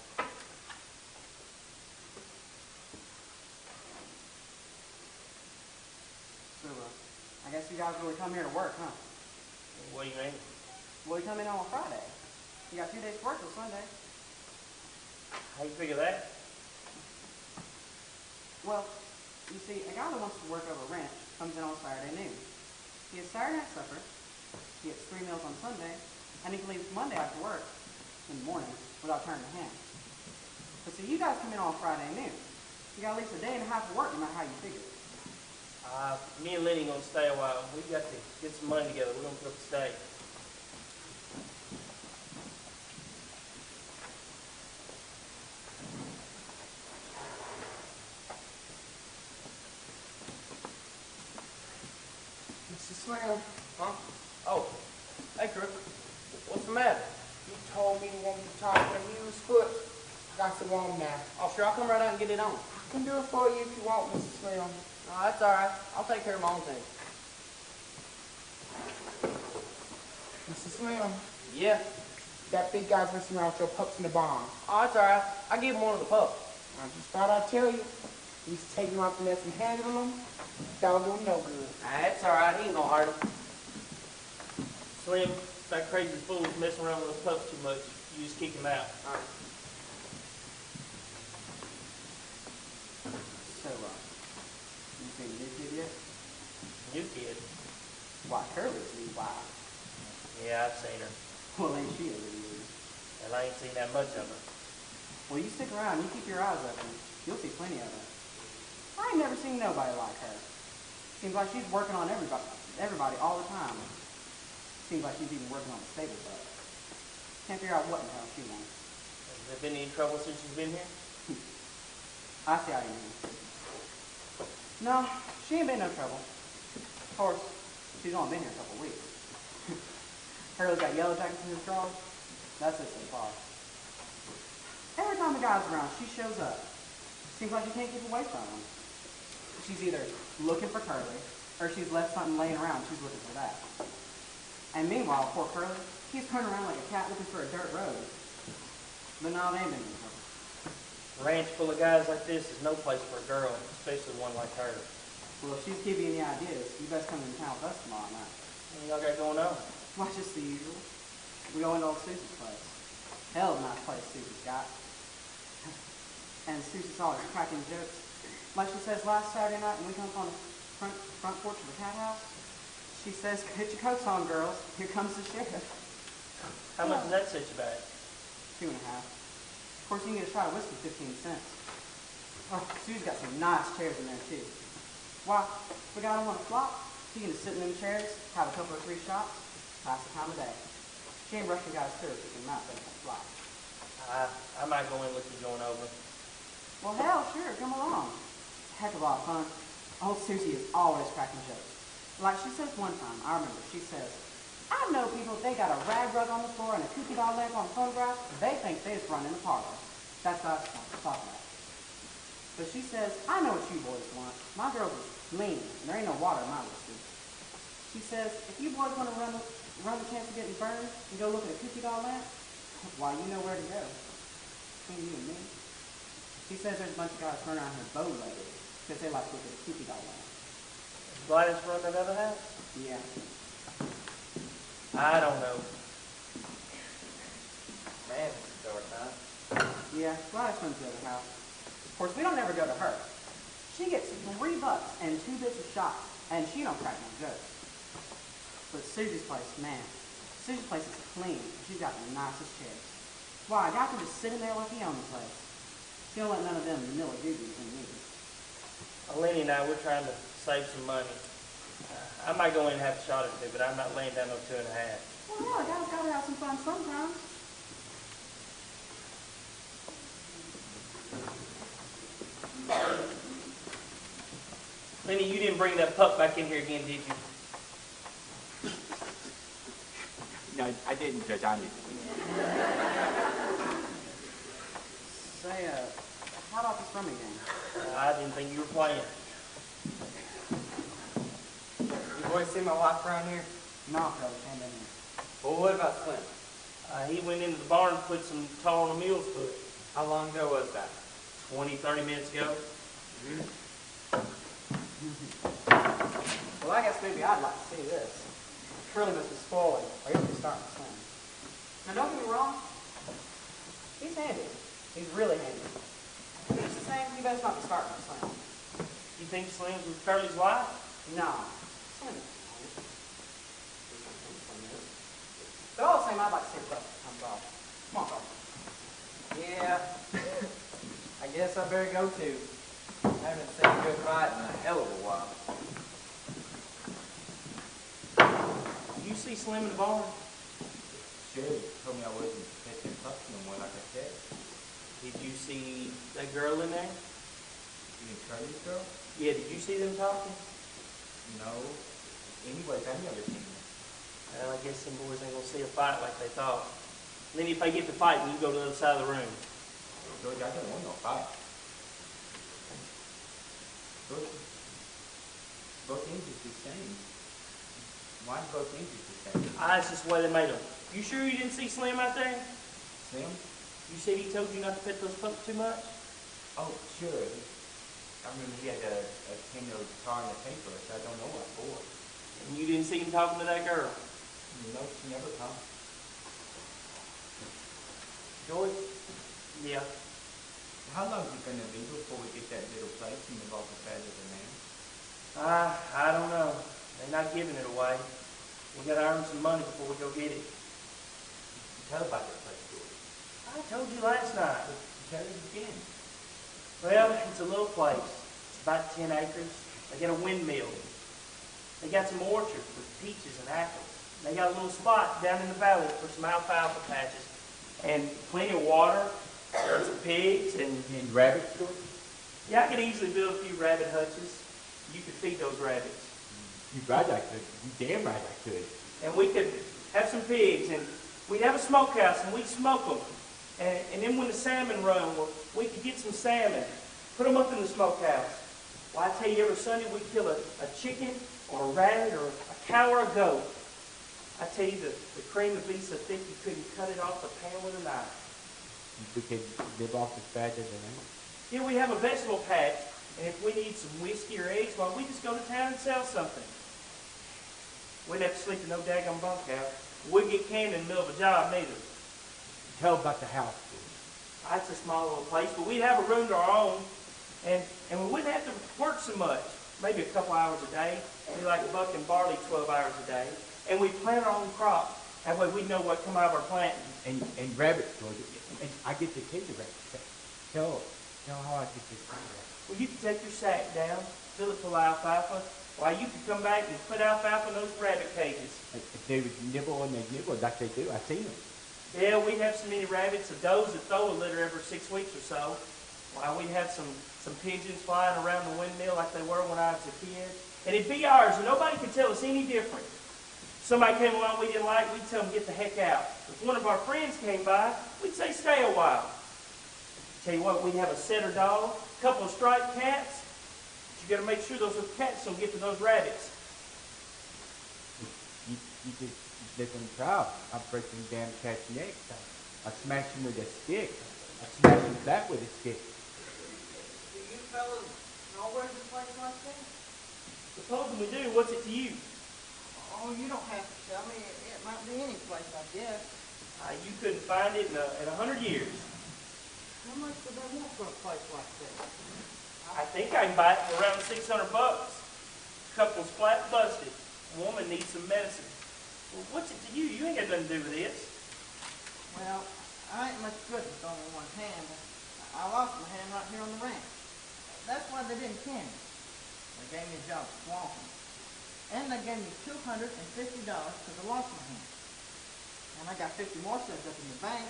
S7: So, I guess you guys really come here to work, huh?
S1: What do you mean?
S7: Well, you come in on a Friday. You got 2 days to work till Sunday.
S1: How you figure that?
S7: Well, you see, a guy that wants to work over a ranch comes in on Saturday noon. He has Saturday night supper, he gets 3 meals on Sunday, and he can leave Monday after work in the morning without turning a hand. But see, you guys come in on Friday noon. You got at least a day and a half of work no matter how you figure it.
S1: Me and Lenny gonna stay a while. We got to get some money together. We're gonna put up a stake.
S3: Mr. Slim,
S1: Huh? Oh, hey, Crook. What's the matter?
S3: you told me you want me to talk with a used foot. Got some on now.
S6: Oh, sure, I'll come right out and get it on.
S3: I can do it for you if you want, Mr. Slim.
S6: Oh, that's all right. I'll take care of my own thing.
S3: Mr. Slim,
S6: Yeah.
S3: that big guy's messing around with your pups in the barn.
S6: Oh, that's all right. I'll give him one of the pups.
S3: I just thought I'd tell you. He's taking them out the nest and handling them. That'll do him no good.
S6: That's all right. He ain't gonna hurt him.
S1: Slim, that crazy fool's messing around with those pups too much. You just kick him out.
S6: All right.
S7: So, you seen the new kid yet?
S1: New kid.
S7: Why, Curly's new wife.
S1: Yeah, I've seen her.
S7: Well, ain't she a little weird?
S1: And I ain't seen that much of her.
S7: Well, you stick around, you keep your eyes open. You'll see plenty of her. I ain't never seen nobody like her. Seems like she's working on everybody all the time. Seems like she's even working on the stable stuff. Can't figure out what in the hell she wants.
S1: Has there been any trouble since she's been here?
S7: I see how you mean. No, she ain't been no trouble. Of course, she's only been here a couple weeks. Hurley's got yellow jackets in his drawers. That's it so far. Every time the guy's around, she shows up. Seems like she can't keep away from him. She's either looking for Curly, or she's left something laying around and she's looking for that. And meanwhile, poor Curly, he's turning around like a cat looking for a dirt road. But no, they ain't been in trouble.
S1: A ranch full of guys like this is no place for a girl, especially one like her.
S7: Well, if she's giving you any ideas, you best come in town with us tomorrow night.
S1: What y'all got going on?
S7: Why, just the usual. We go into old Susie's place. Hell of a nice place Susie's got. And Susie's always cracking jokes. Like she says last Saturday night when we come up on the front porch of the cat house, she says, "Get your coats on, girls. Here comes the sheriff."
S1: How much does that set you back?
S7: 2.5. Of course, you can get a shot of whiskey 15 cents. Oh, Susie's got some nice chairs in there, too. Why, if we got them on a flop, she can just sit in them chairs, have a couple or 3 shots, pass the time of day. She ain't rushing guys through if you can not take a flop.
S1: I might go in with you going over.
S7: Well, hell, sure, come along. Heck of a lot of fun. Old Susie is always cracking jokes. Like she says one time, I remember, she says, "I know people, they got a rag rug on the floor and a kooky doll lamp on the photograph, they think they just run in the parlor." That's what I was talking about. But she says, "I know what you boys want. My girls are lean, and there ain't no water in my whiskey." She says, "If you boys want to run the chance of getting burned and go look at a kooky doll lamp, why, you know where to go. Between you and me." She says there's a bunch of guys running around here bow-legged because they like to look at a kooky doll lamp.
S1: Gladys run that other house?
S7: Yeah.
S1: I don't know.
S6: Man, it's a dark night.
S7: Yeah, Gladys runs the other house. Of course, we don't ever go to her. She gets $3 and 2 bits of shot, and she don't crack no jokes. But Susie's place, man, Susie's place is clean, and she's got the nicest chairs. Why, a guy can just sit in there like he owns the place. She don't let none of them vanilla goobies in me.
S1: Lenny and I, we're trying to save some money. I might go in and have a shot or two, but I'm not laying down no 2.5.
S7: Well, yeah, a guy's got to have some fun sometimes.
S1: didn't bring that pup back in here again, did you?
S2: No, I didn't, Judge. I didn't.
S7: Say, how about this rummy game?
S1: I didn't think you were playing.
S6: You boys see my wife around here?
S7: No, fellas, came in here.
S6: Well, what about Slim?
S1: He went into the barn and put some tar on the mule's foot.
S6: How long ago was that?
S1: 20, 30 minutes ago.
S7: Well, I guess maybe I'd like to see this. Curly must be spoiling, or he'll be starting to swim. Now, don't get me wrong. He's handy. He's really handy. But just the same, he best not be starting to swim.
S1: You think Slim's with Curly's wife?
S7: No. Slim is. But all the same, I'd like to see the comes off. Come on, fellas.
S6: Yeah. I guess I better go too. I haven't seen a good fight in a hell of a while.
S1: Did you see Slim in the barn?
S2: Shirley told me I wasn't catching pups no more, like I said.
S1: Did you see that girl in there?
S2: You mean Curly's girl?
S1: Yeah, did you see them talking?
S2: No. Anyways, I've never seen them.
S1: Well, I guess some boys ain't gonna see a fight like they thought. And then if they get to fighting, you go to the other side of the room.
S2: George, I don't want no fight. Both ends is the same. Why both ends is the same?
S1: It's just the way they made them. You sure you didn't see Slim out there?
S2: Slim?
S1: You said he told you not to pet those pups too much?
S2: Oh, sure. I remember he had a can of tar in the paper, so I don't know what for.
S1: And you didn't see him talking to that girl?
S2: No, she never comes.
S1: George? Yeah.
S2: How long is it going to be before we get that little place and move off the fat of the man?
S1: I don't know. They're not giving it away. We gotta earn some money before we go get it.
S2: Tell about that place, George.
S1: I told you last night.
S2: Tell it again.
S1: Well, it's a little place. It's about 10 acres. They got a windmill. They got some orchards with peaches and apples. They got a little spot down in the valley for some alfalfa patches. And plenty of water, and some pigs, and
S2: rabbits, George?
S1: yeah, I could easily build a few rabbit hutches. You could feed those rabbits.
S2: You right I could. You damn right I could.
S1: And we could have some pigs, and we'd have a smokehouse, and we'd smoke them. And then when the salmon run, well, we could get some salmon, put them up in the smokehouse. Well, I tell you, every Sunday we'd kill a chicken or a rabbit or a cow or a goat. I tell you, the cream would be so thick you couldn't cut it off the pan with a knife.
S2: We could live off the fat of the man.
S1: Yeah, we have a vegetable patch, and if we need some whiskey or eggs, well, we just go to town and sell something. We'd have to sleep in no daggone bunkhouse. Wouldn't get canned in the middle of a job, neither.
S2: Tell about the house, George.
S1: That's a small little place, but we'd have a room to our own, and we wouldn't have to work so much. Maybe a couple hours a day. We like bucking barley 12 hours a day. And we plant our own crop. That way we know what come out of our planting.
S2: And rabbits, George. And I get to take the rabbits. Tell how I get to take the rabbits.
S1: Well, you could take your sack down, fill it full of alfalfa, while you could come back and put alfalfa in those rabbit cages.
S2: If they would nibble and they nibble like they do, I've seen them.
S1: Yeah, we'd have so many rabbits, of those that throw a litter every 6 weeks or so. Why, we'd have some pigeons flying around the windmill like they were when I was a kid. And it'd be ours, and nobody could tell us any different. Somebody came along we didn't like, we'd tell them get the heck out. If one of our friends came by, we'd say stay a while. Tell you what, we'd have a setter dog, a couple of striped cats. But you got to make sure those little cats don't get to those rabbits.
S2: You just live on the trial. I break them damn cat's necks. I smash them with a stick. I smash them flat with a stick.
S6: Do you fellas know where this place might be?
S1: Supposing we do, what's it to you?
S3: Oh, you don't have to tell me. It might be any place, I guess.
S1: You couldn't find it in 100 years.
S3: How much would they want for a place like this?
S1: I think I can buy it for around $600. Couple's flat busted. Woman needs some medicine. Well, what's it to you? You ain't got nothing to do with this.
S3: Well, I ain't much good with only one hand. I lost my hand right here on the ranch. That's why they didn't can me. They gave me a job swamping. And they gave me $250 because I lost my hand. And I got 50 more cents up in the bank.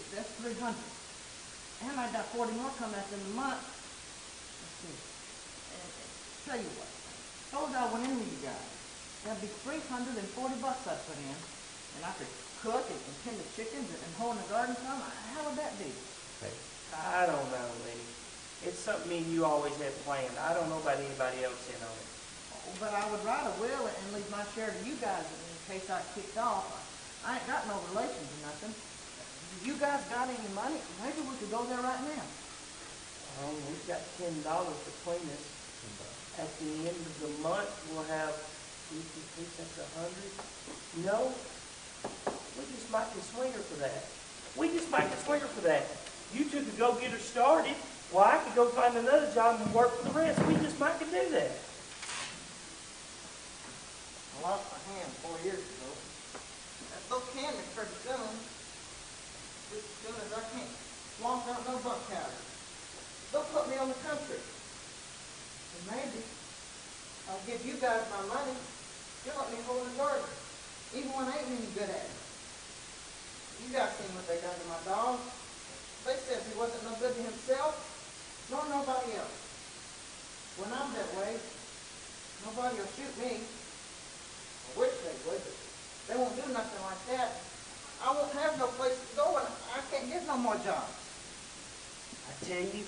S3: That's $300. And I got 40 more coming at the end of the month. Let's see. And tell you what, Told you I went in with you guys. That'd be $340 I put in. And I could cook and tend the chickens and hoe in the garden some. How would that be?
S2: Hey,
S1: I don't know, Lenny. It's something me and you always have planned. I don't know about anybody else in on it.
S3: Oh, but I would write a will and leave my share to you guys in case I kicked off. I ain't got no relations or nothing. You guys got any money? Maybe we could go there right now.
S1: We've got $10 between us. At the end of the month, we'll have 50, that's 100. No, we just might get swinger for that. We just might get swinger for that. You two could go get her started. Well, I could go find another job and work for the rest. We just might could do that.
S3: I lost my hand 4 years ago. They'll can me pretty soon. Just as soon as I can. As long as I don't no bunkhouse. They'll put me on the country. And maybe I'll give you guys my money. You'll let me hold the garden. Even when I ain't any good at it. You guys seen what they done to my dog. They said he wasn't no good to himself, nor nobody else. When I'm that way, nobody will shoot me. I wish they would, but they won't do nothing like that. I won't have no place to go, and I can't get no more jobs.
S1: I tell you,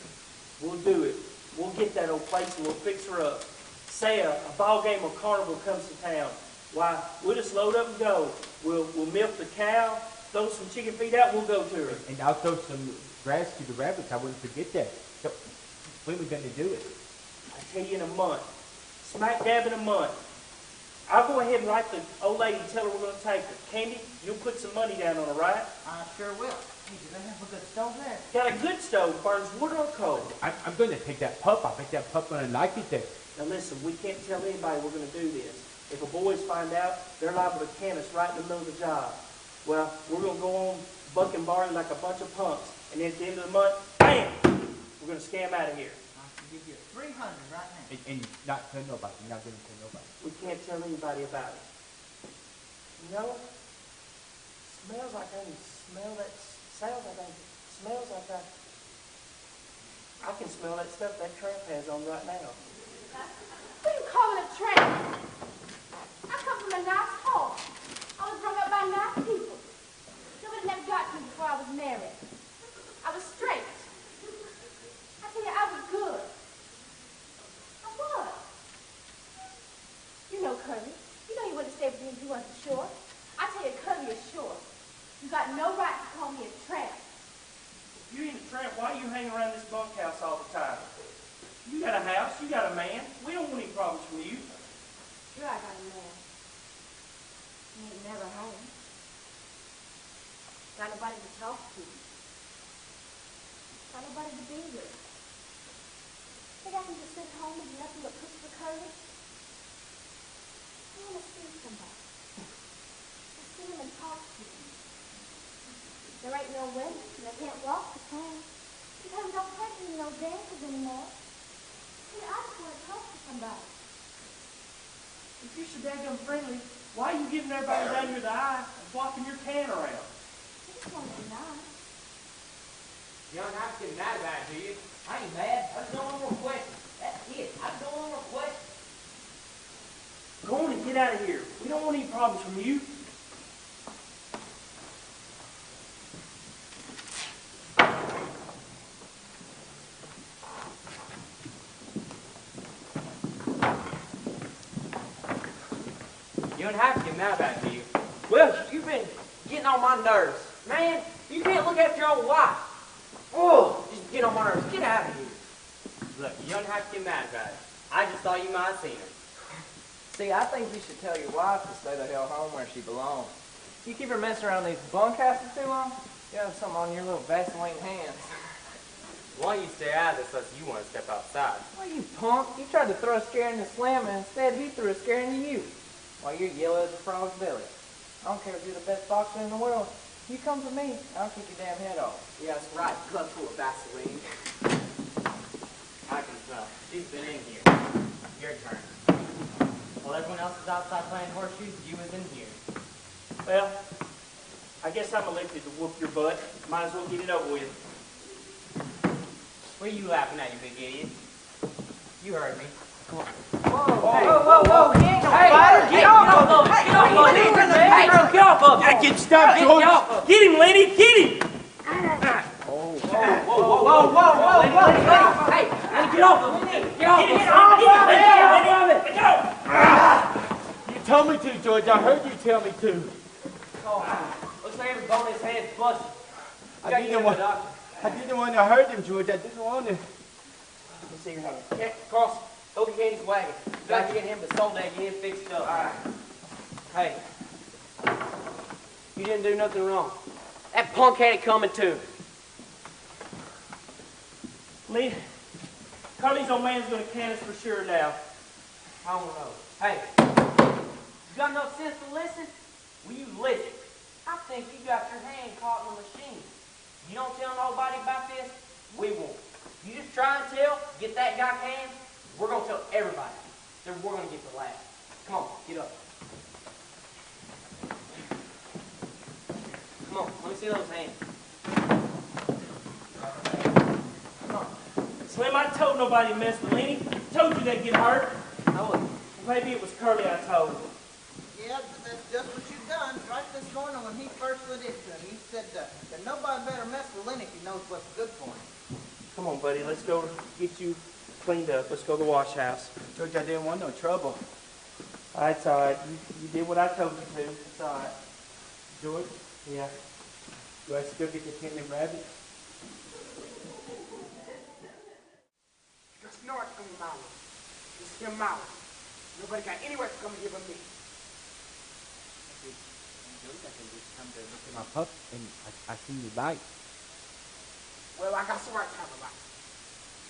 S1: we'll do it. We'll get that old place and we'll fix her up. Say a ball game or carnival comes to town. Why, we'll just load up and go. We'll milk the cow, throw some chicken feed out, and we'll go to her.
S2: and I'll throw some grass to the rabbits. I wouldn't forget that. So, when are we going to do it?
S1: I tell you in a month. Smack dab in a month. I'll go ahead and write the old lady and tell her we're going to take her. Candy, you'll put some money down on her, right?
S3: I sure will. Hey, do they have a good stove there?
S1: Got a good stove, burns wood or coal.
S2: I'm going to take that pup. I bet that pup going to like it there.
S1: Now listen, we can't tell anybody we're going to do this. If the boys find out, they're liable to can us right in the middle of the job. Well, we're going to go on bucking barley like a bunch of punks. And then at the end of the month, bam! We're going to scam out of here.
S3: I can give you $300 right now.
S2: And not tell nobody. You're not going to tell nobody.
S1: We can't tell anybody about it. You know, smells like I can smell that, sounds like I can, smells like I can smell that stuff that tramp has on right now.
S5: What do you call it a tramp? I come from a nice home. I was brought up by nice people. Nobody never got to me before I was married. I was straight. I tell you, I was good. I was. You know Curly. You know you wouldn't stay with me if you wasn't sure. I tell you, Curly is sure. You got no right to call me a tramp.
S1: If you ain't a tramp, why are you hanging around this bunkhouse all the time? You got a house, you got a man. We don't want any problems from you.
S5: Sure, I got a man. He ain't never home. Got nobody to talk to. Got nobody to be with. Think I can just sit at home and do nothing but push for Curly? I want to see somebody. I see him and talk to him. There ain't no women, and I can't walk the town. Because we don't take any no dances anymore. See, I just want to talk to somebody.
S1: If you're so daggone friendly, why are you giving everybody down here the eye and flopping your can around?
S5: I just want to be nice.
S6: You don't have to get mad about it, do you? I ain't mad. I just don't want more questions. That's it. I just don't want more questions.
S1: Go on and get out of here. We don't want any problems from you.
S6: You don't have to get mad about it, do you? Well, you've been getting on my nerves. Man, you can't look after your own wife. Oh, just get on my nerves. Get out of here. Look, you don't have to get mad about it. I just thought you might have seen her.
S8: See, I think you should tell your wife to stay the hell home where she belongs. You keep her messing around these bunkhouses too long, you have something on your little Vaseline hands.
S6: Why don't you stay out of this unless you want to step outside?
S8: Well, you punk. You tried to throw a scare into Slim, and instead he threw a scare into you. While you're yellow as a frog's belly. I don't care if you're the best boxer in the world. You come for me, I'll kick your damn head off.
S6: Yeah, that's right. Glove full of Vaseline. I can tell. She's been in here. Your turn. While everyone else is outside playing horseshoes, you was in here.
S1: Well, I guess I'm elected to whoop your butt. Might as well get it over with.
S6: What are you laughing at, you big idiot? You heard me. Whoa, he ain't no fighter. Get off of him. Get off of him. Hey, get off of him.
S2: Get stopped, George.
S1: Get him, Lenny, get him!
S6: Whoa. Hey, get off of him. Get off of him. Get off of him.
S2: You told me to, George. I heard you tell me to.
S6: Looks like every bone in his head's busted.
S2: I didn't want to hurt him, George. I didn't want to.
S6: Let me see your hand. Yeah, Cross, throw the candy's wagon. Got to get him the soul egg in fixed up. All right. Hey, you didn't do nothing wrong. That punk had it coming too.
S1: Lee, Carly's old man's gonna can us for sure now.
S6: I don't know. Hey, you got enough sense to listen? Will you listen? I think you got your hand caught in the machine. You don't tell nobody about this, we won't. You just try and tell, get that guy canned, we're gonna tell everybody. Then we're gonna get the last. Come on, get up. Come on, let me see those hands.
S1: Come on. Slim, I told nobody to mess with Lenny. Told you they'd get hurt.
S6: No,
S1: Maybe it was Curly I told.
S3: Yeah, but that's just what you done. Right this morning when he first went into him, he said that nobody better mess with Lenny if he knows what's good for him.
S1: Come on, buddy, let's go get you cleaned up. Let's go to the wash house.
S2: George, I didn't want no trouble.
S1: All right, it's all right. You did what I told you to. It's all right.
S2: George,
S1: Yeah.
S2: do I still get to pin them rabbits?
S9: Just know it's from Mama. It's your mouth. Nobody got anywhere to come here but me.
S2: George, I can just come to look at my pup, and I see you light.
S9: Well, I got some right kind of life.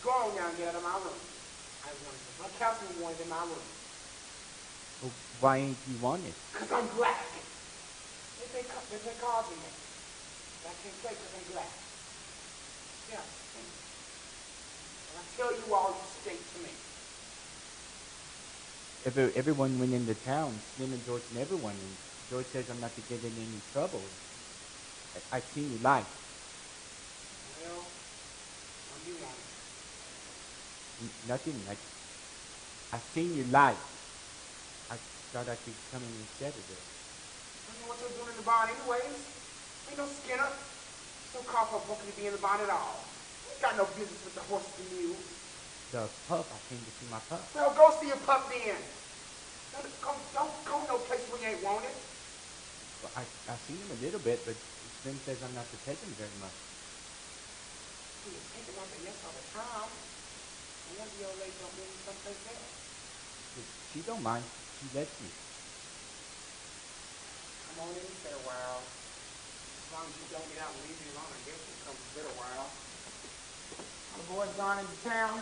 S9: Go on now and get out of my room. I wanted to. My cousin wanted in my room.
S2: Well, why ain't you wanted?
S9: Because I'm black. They play cards with me. I can't play because I'm black. Yeah. And I tell you all, you stay to me.
S2: Everyone went into town, Slim and George and everyone, and George says I'm not to get in any trouble. I seen you light.
S9: Well, what do you want?
S2: Nothing. I seen you light. I thought I could come in instead of it.
S9: I don't know what they're doing in the barn anyways. Ain't no Skinner. No call for a bookie to be in the barn at all. Ain't got no business with the horses and mules.
S2: The pup, I came to see my pup.
S9: Well, go see your pup then. Don't go no place where you ain't wanted.
S2: Well, I seen him a little bit, but Slim says I'm not to take him very much.
S9: You take him out there yes all the time. I wonder your lady don't bring you someplace else.
S2: But she don't mind. She lets me.
S9: Come on in and sit a while. As long as you don't get out and leave me alone, I guess you'll come to sit a while. The boys gone into town.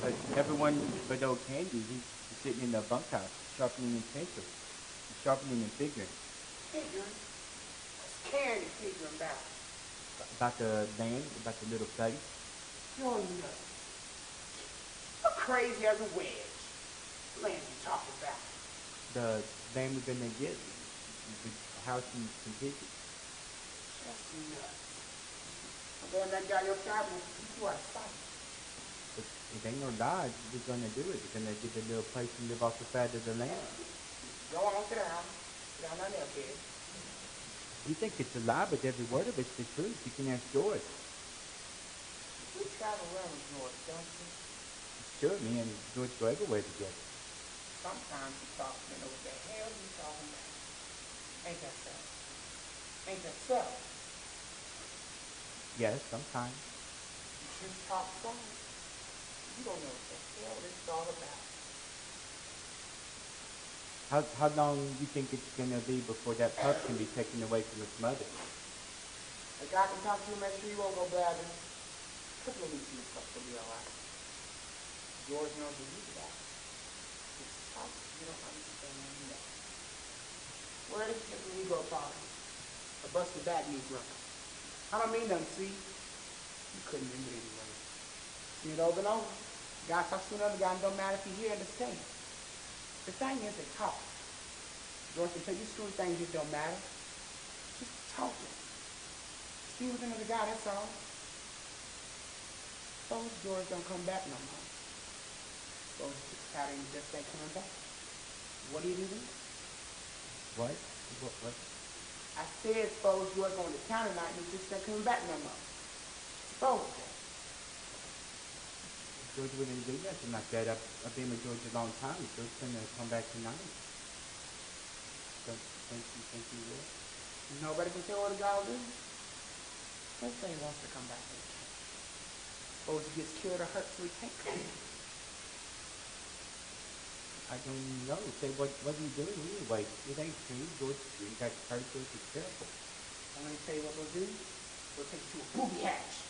S2: But everyone but old Candy, he's sitting in the bunkhouse, sharpening his pencil. He's sharpening and figuring.
S9: Figuring? What's Candy figuring about?
S2: About the land, about the little place.
S9: You're nuts. You're crazy as a wedge. What land you talking about?
S2: The land we're gonna get, the house and some pigeons.
S9: Just nuts. Well, that guy your cabinet, you are sight.
S2: But it ain't no lie, we're gonna do it. We're gonna get a little place and live off the fat of the land.
S9: Go on, sit down. Sit down there, kid.
S2: You think it's a lie, but every word of it's the truth. You can ask George.
S9: We travel around with George, don't you?
S2: Sure, me and George go everywhere together.
S9: Sometimes you talk to me, know what the hell you talking about. Ain't that so? Ain't that so?
S2: Yes, sometimes.
S9: You just talk so. You don't know what the hell it's all about.
S2: How long do you think it's gonna be before that pup can be taken away from its mother?
S9: The guy can talk to you, make sure you won't go blabbing. Put me into your stuff, will be alright. George knows what he's about. Just talk, you don't understand that. Where is this Negro talking? A busted back Negro. I don't mean nothing, see? You couldn't read it anyway. See it over and over. Guy talks to another guy, and don't matter if you hear or understand. The thing is, they talk. George can tell you stupid things that don't matter. Just talking. See with another guy, that's all. Suppose George don't come back no more. Suppose you took Saturday and just ain't coming back. What do you do then?
S2: What? What?
S9: I said suppose you are going to town tonight and you just ain't coming back no more. Suppose that.
S2: George wouldn't do nothing like that. I've been with George a long time. George's gonna come back tonight. Don't you think he will?
S9: Nobody can tell what a guy will do. Let's say he wants to come back and he can't. Suppose he gets killed or hurt so he can't come back.
S2: I don't know. Say, what are you doing anyway? It ain't true. George, you got hurt. George is careful.
S9: I'm going to tell you what we'll do. We'll take you to a booby hatch.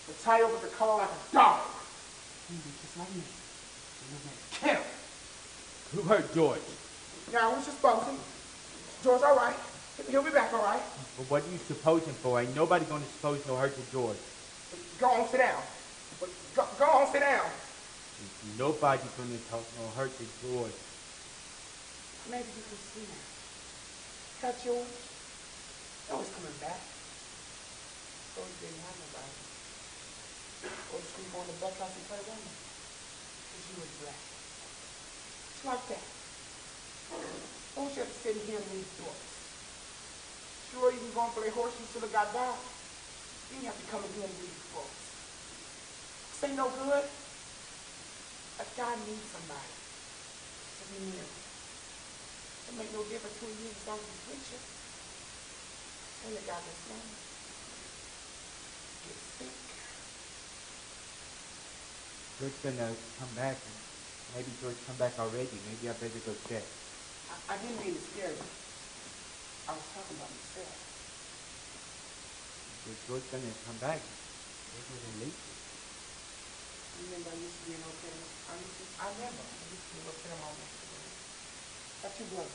S9: We'll tie you over the collar like a dog. You'll be just like me. And you'll be killed.
S2: Who hurt George?
S9: Now, who's your supposing? George, all right. He'll be back, all right.
S2: Well, what are you supposing for? Ain't nobody gonna suppose no hurt to George.
S9: Go on, sit down. Go on, sit down.
S2: Nobody gonna talk no hurt to George.
S9: Maybe you can see now. Got George? No one's coming back. George didn't have nobody. Go to sleep on the buckhouse and play women. Because you was black. It's like that. Don't you have to sit here and read books? Sure, you can go and play horse, you should have got down. You didn't have to come in here and read books. This ain't no good. A guy needs somebody to be near him. It make no difference who he is as long as he's with you. Tell your guy this morning. Get sick.
S2: George's gonna come back. Maybe George come back already. Maybe I better go check.
S9: I didn't mean to scare you. I was talking about myself.
S2: George's gonna come back. George doesn't leave.
S9: Remember I used to be an okay. I used to be a okay mom. That's your brother.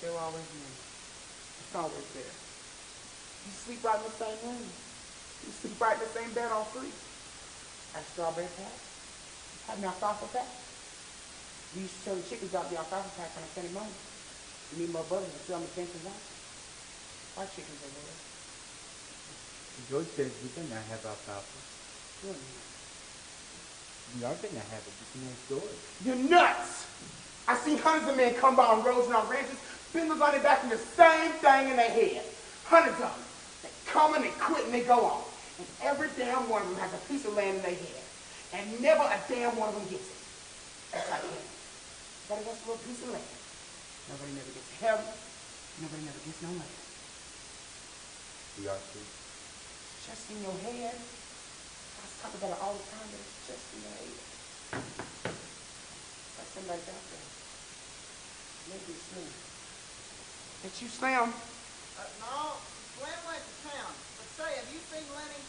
S9: They were always near. It's always there. You sleep right in the same room. You sleep right in the same bed on three. Have strawberry patch. Have an alfalfa patch. You used to tell the chickens about the alfalfa patch on a Sunday morning. You need more butter to sell them the pensions out. Our chickens are there.
S2: George says we're gonna have alfalfa.
S9: Good.
S2: We are gonna have it. You can ask George.
S9: You're nuts! I've seen hundreds of men come by on roads and on ranches, fingers on their back and the same thing in their head. Hundreds of them. They come and they quit and they go on. And every damn one of them has a piece of land in their head. And never a damn one of them gets it. That's like that. Everybody wants a little piece of land. Nobody never gets to heaven. Nobody never gets no land.
S2: We are too.
S9: It's just in your head. I talk about it all the time, but it's just in your head. Like somebody's out there. Maybe it's Slim. It's you, Slim.
S3: No, Glenn went to town. But say, have you seen Lenny?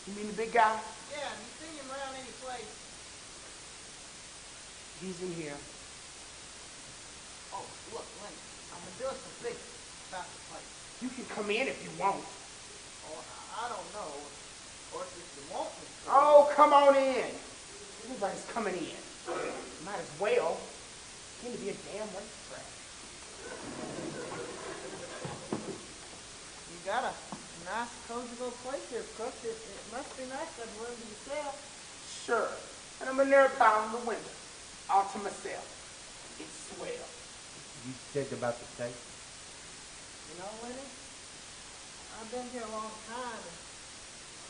S9: You mean the big guy?
S3: Yeah, have you seen him around any place?
S9: He's in here.
S3: Oh, look, Lenny, I'm gonna do us some business about the place.
S9: You can come in if you want.
S3: Oh, I don't know. Of course, if you want me to.
S9: Oh, come on in. Everybody's coming in. Might as well. Seem to be a damn racetrack.
S3: You got a nice, cozy little place here, Crooks. It must be nice to have a room to yourself.
S9: Sure. And I'm in there pounding the window. All to myself. It's swell.
S2: You said about the safe?
S3: You know, Lenny, I've been here a long time, and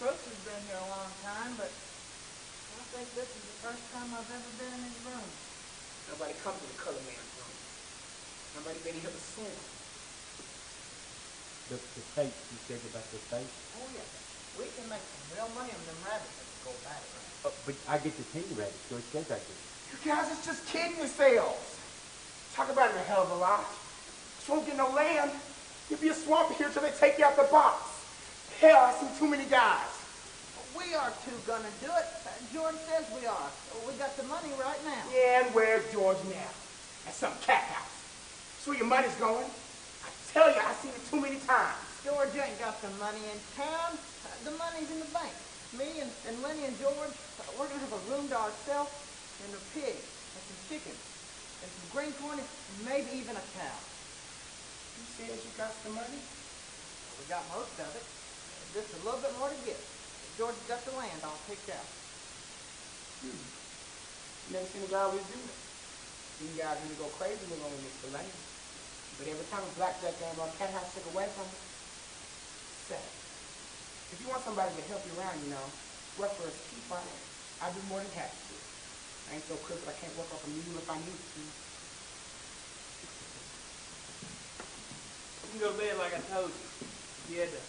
S3: Crooks has been here a long time, but I think this is the first time I've ever been in his room.
S9: Nobody comes to the color man's room. Nobody been here but Slim.
S2: The safe. You said about the safe?
S3: Oh, yeah. We can make some real money on them rabbits if we go about it right.
S2: But I get the tin rabbit. George says I do.
S9: You guys is just kidding yourselves. Talk about it a hell of a lot. You won't get no land. You'll be a swamp here till they take you out the box. Hell, I see too many guys.
S3: We are two gonna do it. George says we are. We got the money right now.
S9: Yeah, and where's George now? At some cat house. That's where your money's going. I tell you, I've seen it too many times.
S3: George ain't got the money in town. The money's in the bank. Me and Lenny and George, we're gonna have a room to ourselves and a pig and some chickens and some green corn and maybe even a cow.
S9: You said you got the money?
S3: We got most of it. Just a little bit more to get. George got the land all picked out.
S9: Never seen a guy always do that. These guys really go crazy when they miss the land. But every time a blackjack game on cat house took away from us, sad. If you want somebody to help you around, work for us cheap, right? I'd be more than happy to. I ain't so crippled I can't work off a mule if I need to.
S1: You can go to bed like I told you. You had to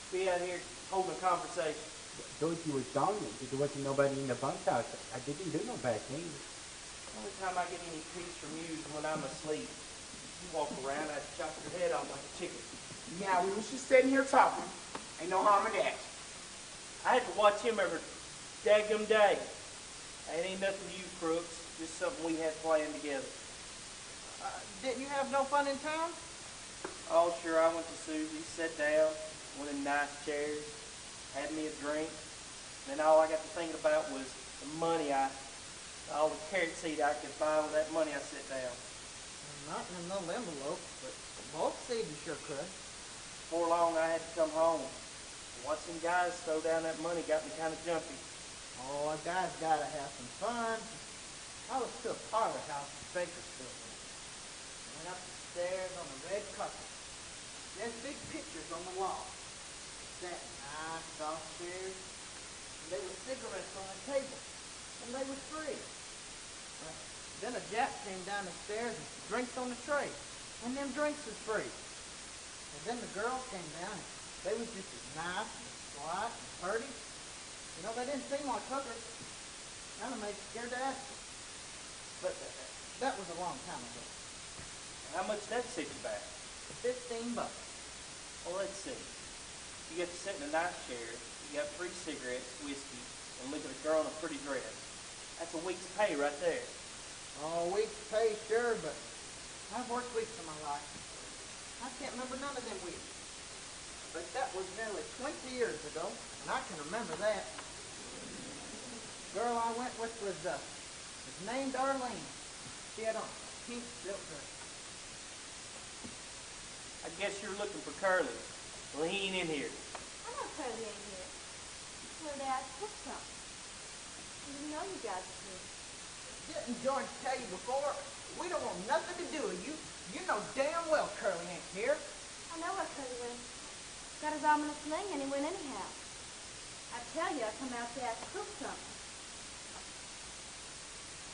S1: be out here holding a conversation.
S2: I told you was gone. There wasn't nobody in the bunkhouse. I didn't do no bad things.
S1: The only time I get any peace from you is when I'm asleep. You walk around, I'd chop your head off like a chicken.
S9: Now, we was just sitting here talking. Ain't no harm in that.
S1: I had to watch him every daggum day. It ain't nothing to you crooks, just something we had planned together.
S3: Didn't you have no fun in town?
S1: Oh, sure, I went to Susie's, sat down, one of the nice chairs, had me a drink. Then all I got to thinking about was the money all the carrot seed I could buy with that money I set down.
S3: Not in a little envelope, but bulk seed you sure could.
S1: Before long, I had to come home. Watching guys throw down that money got me kind of jumpy.
S3: Oh, a guy's gotta have some fun. I was to a parlor house in Bakersfield. Went up the stairs on a red carpet. There's big pictures on the wall. Sat in nice soft chairs. And there were cigarettes on the table. And they were free. Then a Jap came down the stairs and drinks on the tray. And them drinks was free. And then the girls came down and they was just as nice and polite and pretty. They didn't seem like hookers. Kind of made you scared to ask them. But that was a long time ago.
S1: How much that set you back?
S3: $15.
S1: Well, let's see. You get to sit in a nice chair, you got free cigarettes, whiskey, and look at a girl in a pretty dress. That's a week's pay right there.
S3: Oh, week's pay, sure, but I've worked weeks in my life. I can't remember none of them weeks. But that was nearly 20 years ago, and I can remember that. The girl I went with was named Arlene. She had on a pink silk dress.
S1: I guess you're looking for Curly. Well, he ain't in here.
S5: I know Curly ain't here. Well, Dad, cook something. I didn't know you guys were here.
S3: Didn't George tell you before? We don't want nothing to do with you. You know damn well Curly ain't here.
S5: I know where Curly went. Got his arm in a sling and he went anyhow. I tell you, I come out there to cook something.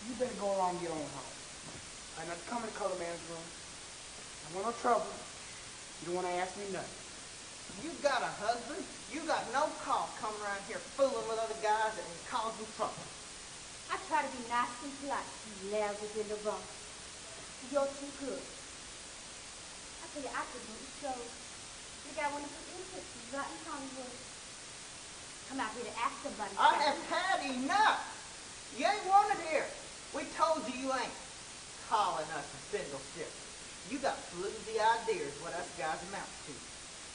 S9: You better go along and get on home. I'm not coming to color man's room. I want no trouble. You don't want to ask me nothing.
S3: You got a husband. You got no call coming around here fooling with other guys and causing trouble.
S5: I try to be nice and polite to you lousy little bum. You're too good. I tell you, I could do the show. You got one of the pictures right in Hollywood. Come out here to ask somebody.
S3: I have had enough. You ain't wanted here. We told you you ain't calling us a spindle ship. You got flimsy ideas what us guys amount to.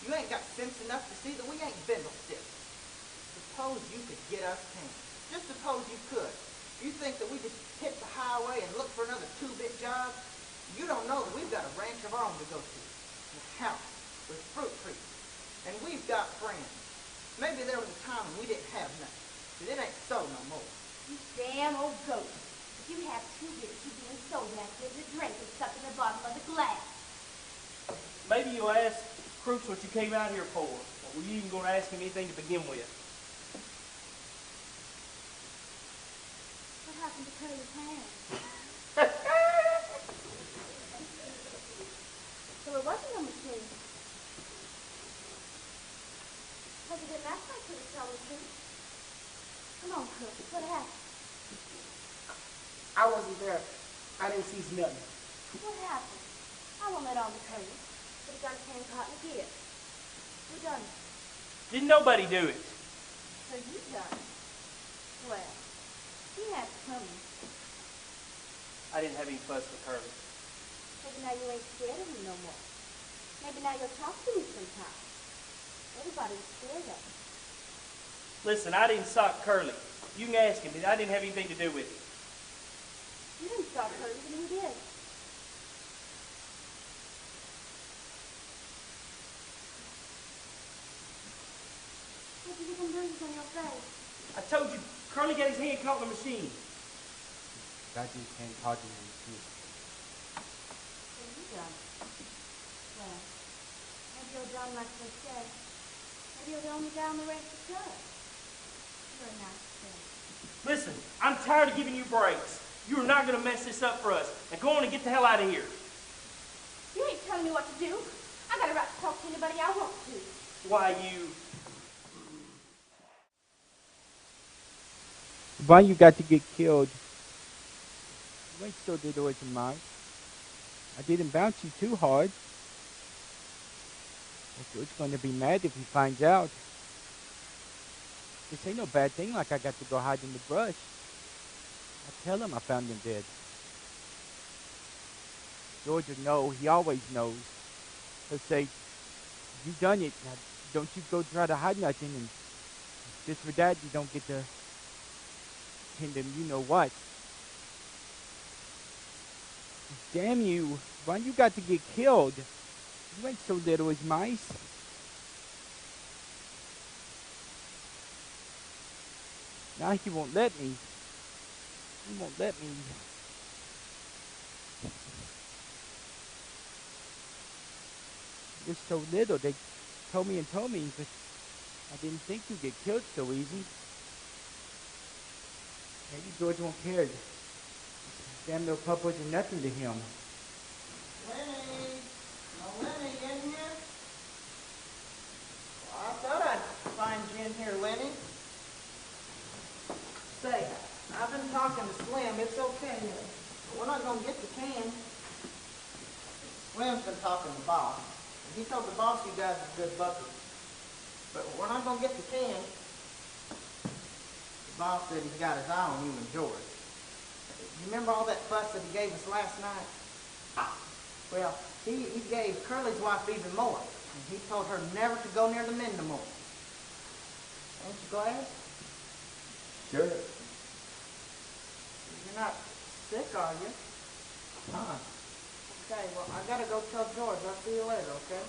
S3: You ain't got sense enough to see that we ain't bindle stiff. Suppose you could get us tame. Just suppose you could. You think that we just hit the highway and look for another two-bit job? You don't know that we've got a ranch of our own to go to. And a house with fruit trees. And we've got friends. Maybe there was a time when we didn't have nothing. But it ain't so no more.
S5: You damn old goat. If you have 2 years, you've been so that there's a drink that's stuck in the bottom of the glass.
S1: Maybe you'll ask Crooks what you came out here for. Or were you even going to ask him anything to begin with?
S5: What happened to Curly's hand? So it wasn't a machine. Because it didn't act like it was telling the truth. Come on, Cook. What happened?
S9: I wasn't there. I didn't see nothing.
S5: What happened? I won't let on to Curly. But he got his hand caught in the gear. Who done it?
S1: Didn't nobody do it.
S5: So you done it. Well, he had it coming.
S1: I didn't have any fuss with Curly.
S5: Maybe now you ain't scared of me no more. Maybe now you'll talk to me sometime. Everybody's scared of me.
S1: Listen, I didn't sock Curly. You can ask him. I didn't have anything to do with it.
S5: You didn't start Curly, but you did. What'd you get them bruises on your face?
S1: I told you, Curly got his hand caught in the machine.
S2: I just can't hardly resist.
S5: What have you done? Well, maybe old John likes to say. Maybe he'll own you down the rest of the club. You're a nice thing.
S1: Listen, I'm tired of giving you breaks. You are not going to mess this up for us. Now go on and get the hell out of here.
S5: You ain't telling me what to do. I got a right to talk to anybody I want to.
S1: Why, you...
S2: Why you got to get killed? You ain't so little as a mouse. I didn't bounce you too hard. George's going to be mad if he finds out. This ain't no bad thing like I got to go hide in the brush. I'll tell him I found him dead. George will know. He always knows. He'll say, you done it. Now, don't you go try to hide nothing. And just for that, you don't get to pin them you know what. Damn you. Why you got to get killed? You ain't so little as mice. Now he won't let me. He won't let me. You're so little. They told me, but I didn't think you'd get killed so easy. Maybe George won't care. Damn little pup wasn't nothing to him.
S3: Lenny! No Lenny in here? Well, I thought I'd find you in here, Lenny. Say, I've been talking to Slim. It's okay. But we're not going to get the can. Slim's been talking to Boss. And he told the boss you guys are good buckers. But we're not going to get the can. The boss said he's got his eye on you and George. You remember all that fuss that he gave us last night? Well, he gave Curly's wife even more. And he told her never to go near the men no more. Ain't you glad?
S2: Sure.
S3: You're not sick, are you?
S2: Huh?
S3: Okay, well, I gotta go tell George. I'll see you later, okay?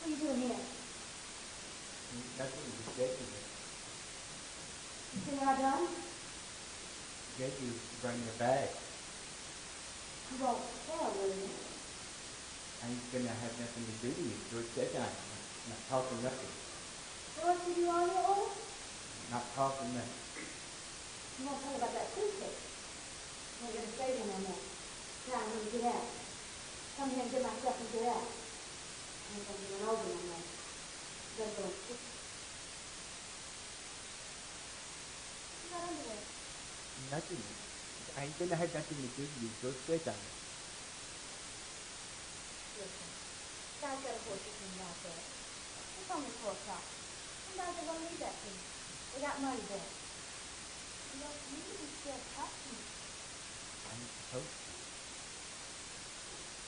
S5: What are you doing here?
S2: Nothing was getting it.
S5: You see what I done?
S2: Get you bring the bag.
S5: You won't tell, will you?
S2: I ain't gonna have nothing to do with it. George said I'm not talking nothing.
S5: George, give you all your own?
S2: Not talking nothing.
S5: You won't tell me about that suitcase. You ain't gonna stay there no more. Now I'm gonna get out. Come here and get my stuff and get out. I ain't gonna be run over no more. You better go and fix it. You got underwear.
S2: Nothing. I ain't gonna have nothing to do with it. George said that.
S5: Listen, Guy's got a horse you can out there. It's only 4 o'clock. Some guys are gonna leave that to you. They got money there. You know, you can still talk to me.
S2: I ain't supposed to.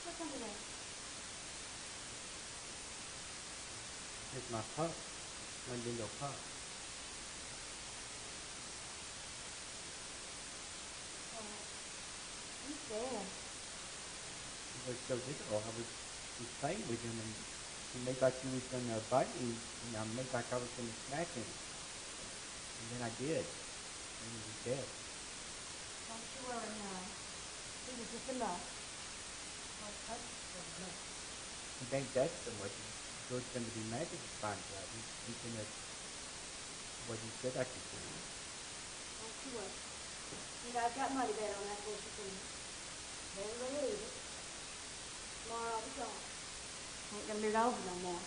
S5: What's under there?
S2: It's my pup. One little pup.
S5: He's there.
S2: He was so little. I was just playing with him, and he made like he was gonna bite me, and I made like I was gonna smack him. And then I did. And he was dead.
S5: Don't you worry now. He was just enough. My husband was enough.
S2: It ain't that so much. George's gonna be mad if he finds out. He's thinking that what he said I could do.
S5: Don't you worry. You guys got money there on that horse you can. They ain't gonna leave it. Tomorrow I'll be gone. Ain't gonna be over no more.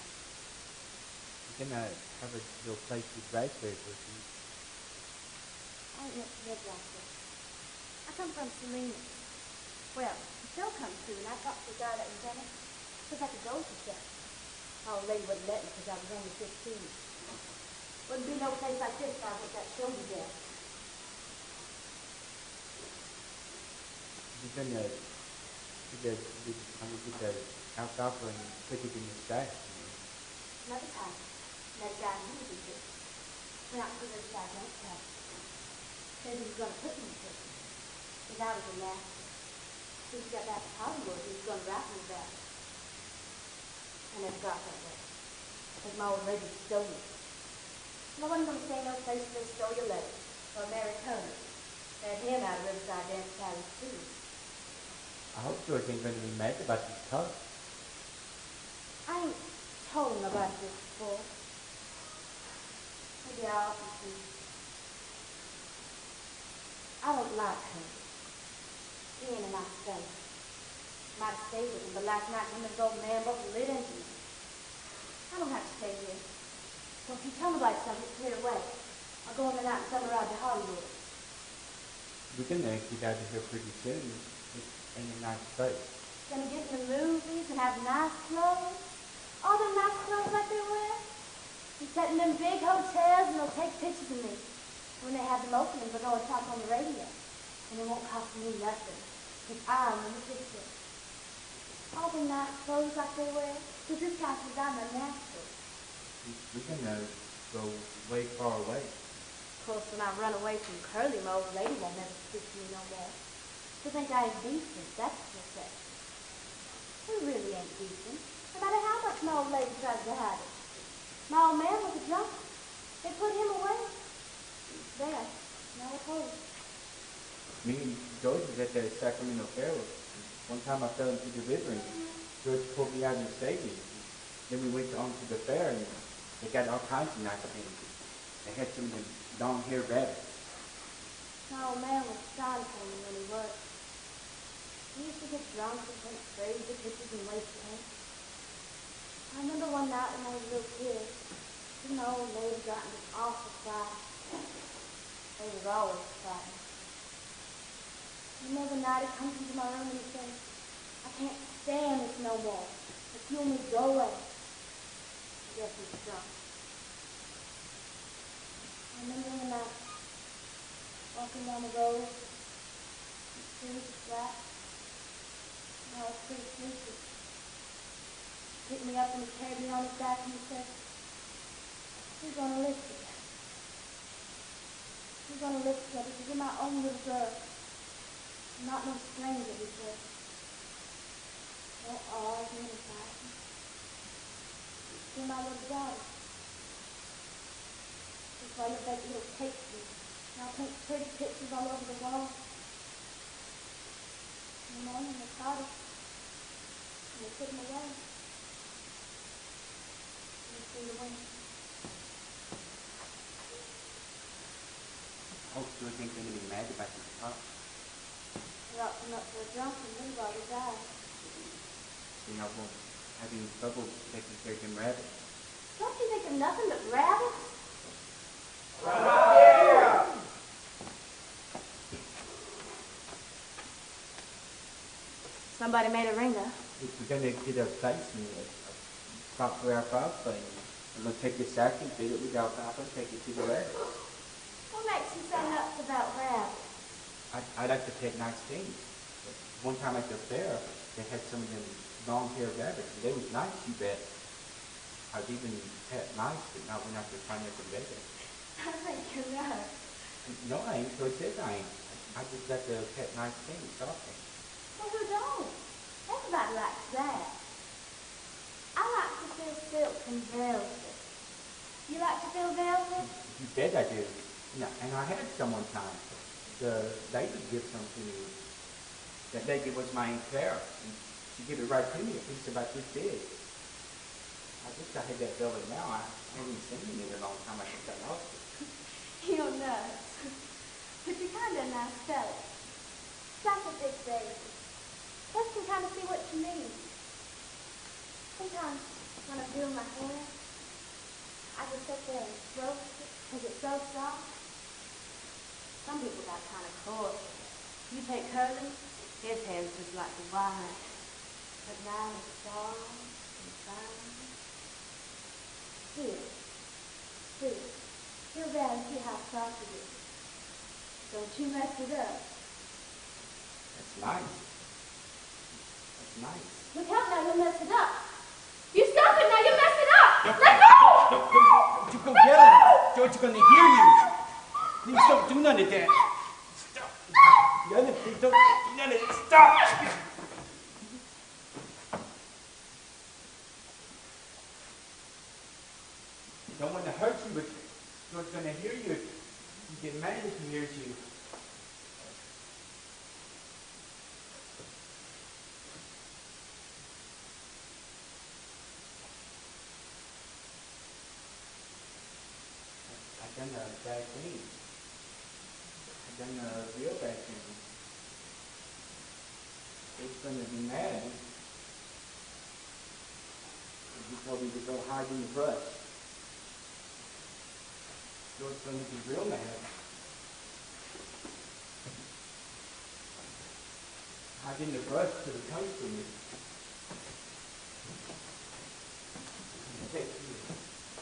S2: He's gonna have a little place with raspberry bushes.
S5: I ain't never lived like this. I come from Salinas. Well, the show comes through, and I talked to the guy that was in it. Looks like a ghost or something. My old lady wouldn't let me because I was only 15. Wouldn't be no place like this if I was that shoulder there.
S2: You're gonna get the alfalfa and put it in the stash.
S5: Another time, that guy knew he did. Went out to the side, don't tell. Said he was going to put me in prison. Because I was a nasty. Since he got back to Hollywood, he was going to rap me about it. I never got that way. Because my old lady stole it. No one going to stay no place where they stole your letter. Or Mary Turner. They had him out of Riverside Dance Palace, too.
S2: I hope George ain't gonna be mad about this cup.
S5: I ain't told him about this before. Maybe I ought to. I don't like her. He ain't a nice fellow. Might have stayed with him, but last night him and his old man both lit into me. I don't have to stay here. So if you tell me about something, clear away. I'll go in the night and summer ride to Hollywood.
S2: We're gonna get out of here pretty soon. It's in a nice place.
S5: Gonna get in the movies and have nice clothes. All them nice clothes like they wear. And sit in them big hotels and they'll take pictures of me. When they have them openings, they'll go and talk on the radio. And it won't cost me nothing. Because I'm in the picture. All the nice clothes like they wear. Because this guy says I'm a master.
S2: We're gonna go way far away.
S5: Of course, when I run away from Curly, my old lady won't never speak to me no more. She'll think I ain't decent, that's what she'll say. We really ain't decent, no matter how much my old lady tries to hide it. My old man was a drunk. They put him away. There, now it's home.
S2: Me and George was at the Sacramento Fair. One time I fell into the river and George pulled me out and saved me. Then we went on to the fair and they got all kinds of nice things. They had some of the long-haired rabbits.
S5: My old man was sorry for me when he worked. He used to get drunk and take crazy pictures and waste paint. I remember one night when I was a little kid, me and my old lady got in this awful fight. They was always fighting. Another night he comes into my room and he says, I can't stand this no more. If you only go away. I guess he was drunk. I remember one night, walking down the road, and it was flat, and I was pretty sleepy. He picked me up and he carried me on his back and he said, we're gonna live together. We're gonna live together because you're my own little girl. I'm not no stranger, he said. No arguing and fighting. You're my little daughter. That's why you'll make little cakes for me. And I'll paint pretty pictures all over the wall. In the morning they caught us. And they put them away. And you see the wind.
S2: I hope George ain't gonna be mad about this cup.
S5: We locked him up for a drunk and little body died.
S2: You know, we'll have any trouble taking care of them rabbits.
S5: Don't you think of nothing but rabbits? Somebody made a ringer.
S2: If we're gonna get a place and a spot for our alfalfa, and I'm gonna take the sack and fill it with alfalfa and take it to the rabbits.
S5: What makes you say nuts about rabbits?
S2: I like to pet nice things. One time at the fair, they had some of them long-haired rabbits, and they was nice, you bet. I've even pet mice, but not when I could find them better.
S5: I think you're nuts.
S2: No, I ain't, so it says I ain't. I just like to pet nice things, soft things.
S5: Well, who don't? Everybody likes that. I like to feel silk and velvet. You like to feel velvet?
S2: You bet I do. And I had some one time. The lady gave some to me. That lady was my Aunt Clara. And she gave it right to me, a piece about this big. I wish I had that velvet now. I haven't seen it in a long time. I think I lost it.
S5: You're nuts. But you're kind of a nice fella. It's like a big baby. Plus can kind of see what you mean. Sometimes when I'm doing my hair, I just sit there and stroke it because it's so soft. Some people got kind of coarse. You take Curly, his hair's just like the wine. But mine is soft and fine. Here. Here. You're around and see how soft it is. Don't you mess it up.
S2: That's nice. That's nice.
S5: Look out now, you'll mess it up. You stop it now, you'll mess it up. Let go!
S2: Don't you go yelling. George is going to hear you. Please don't do none of that. Stop. Yelling, please don't do none of that. Stop. I don't want to hurt you, but George's going to hear you. You get mad if he hears you. I've done a bad thing. I've done a real bad thing. It's going to be mad. He told me to go hide in the brush. George's going to be real mad. Hide in the brush till he comes to me.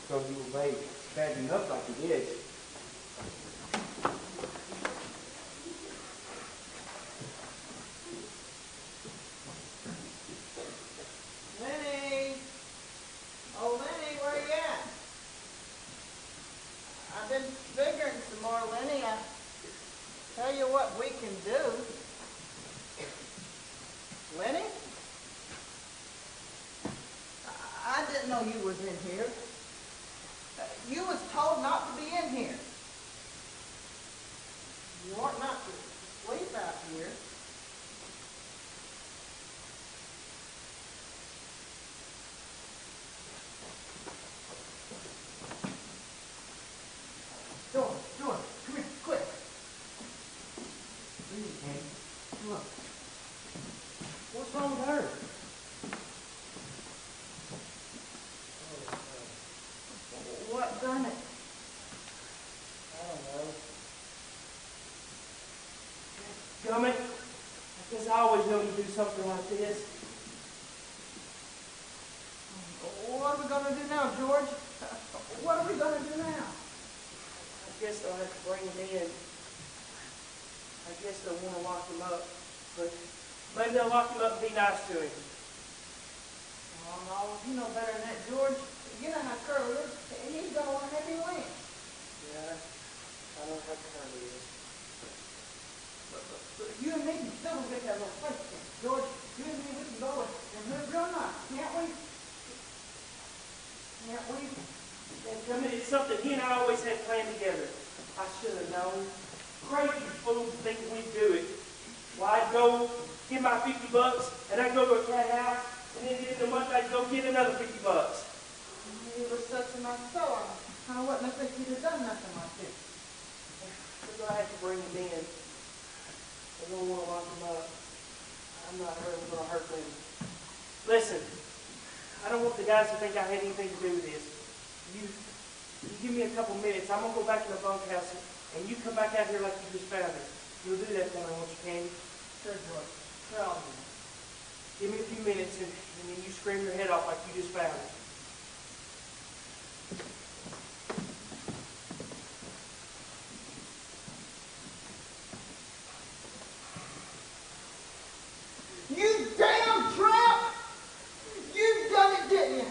S2: Throw you away bad enough like he did.
S3: Lenny! Oh, Lenny, where you at? I've been figuring some more, Lenny. I tell you what we can do. Lenny? I didn't know you was in here. You was told not to be in here. You ought not to sleep out here. George, come here, quick.
S2: Please, Hank. Look.
S3: What's wrong with her? What done it?
S1: I don't know. Gummit, I guess I always know you do something like this.
S3: What are we going to do now, George? What are we going to do now?
S1: I guess they'll have to bring him in. I guess they'll want to lock him up. But maybe they'll lock him up and be nice to him.
S3: Oh, no, you know better than that, George. You know how Curly is. He's going to want to have you win.
S1: Yeah, I don't know how Curly is.
S3: But you and me can still get that little place thing. George, you and me, we can go and live real nice, can't we? Can't we?
S1: And come in, it's something he and I always had planned together. I should have known. Crazy fools think we'd do it. Well, I'd go get my $50 and I'd go to a cat house, and then in the month I'd go get another $50.
S3: You were such a nice fellow. I wouldn't have think you'd have done nothing like this.
S1: So I had to bring him in. I don't want to lock him up. I'm not going to hurt them. Listen, I don't want the guys to think I had anything to do with this. You give me a couple minutes. I'm going to go back to the bunkhouse, and you come back out here like you just found it. You'll do that for me, won't you, Candy?
S3: Sure, George. Sure, I'll do it.
S1: Give me a few minutes, and then you scream your head off like you just found it.
S3: You damn tramp! You done it, didn't you?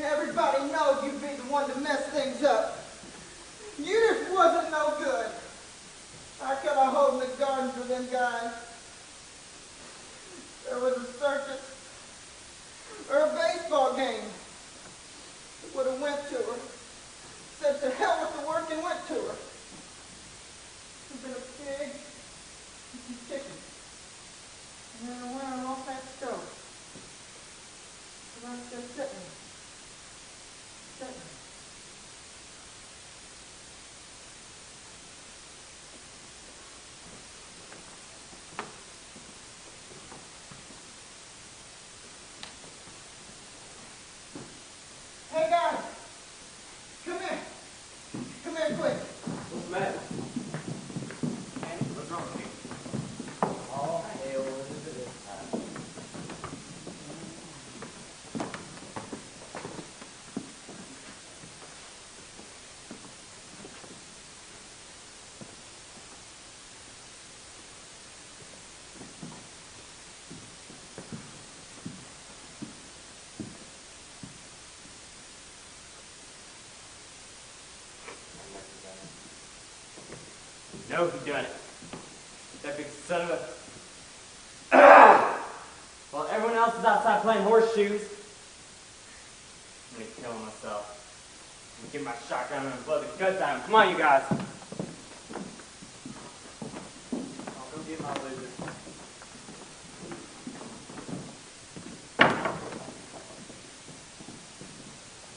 S3: Everybody knows you'd be the one to mess things up. You just wasn't no good. I could have held the garden for them guys. There was a circus or a baseball game. Would have went to her. Said to hell with the work and went to her. There's been a pig and some chickens. And then I went on off that stove. So I was just sitting. Hey guys, come here. Come here quick.
S1: What's the matter?
S2: Hank, what's wrong with you?
S6: Oh, hell, what is it this time?
S10: know who done it. That big son of a... While everyone else is outside playing horseshoes, I'm gonna kill myself. I'm gonna get my shotgun and blow the guts out of him. Come on, you guys. I'll go get my loser.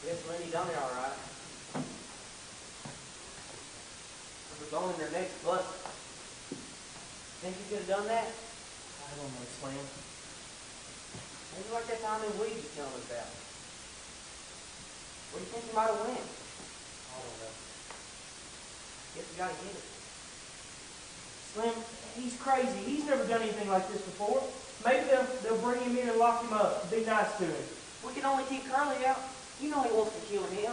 S6: Guess Lenny done it all right. We're going their next bus. Think you could have done that?
S1: I don't know, Slim.
S6: Maybe like that time in Weed you telling us about. What do you think you might have went?
S1: I don't know.
S6: Guess we gotta get it.
S1: Slim, he's crazy. He's never done anything like this before. Maybe they'll bring him in and lock him up. Be nice to him.
S6: We can only keep Curly out. You know he wants to kill him.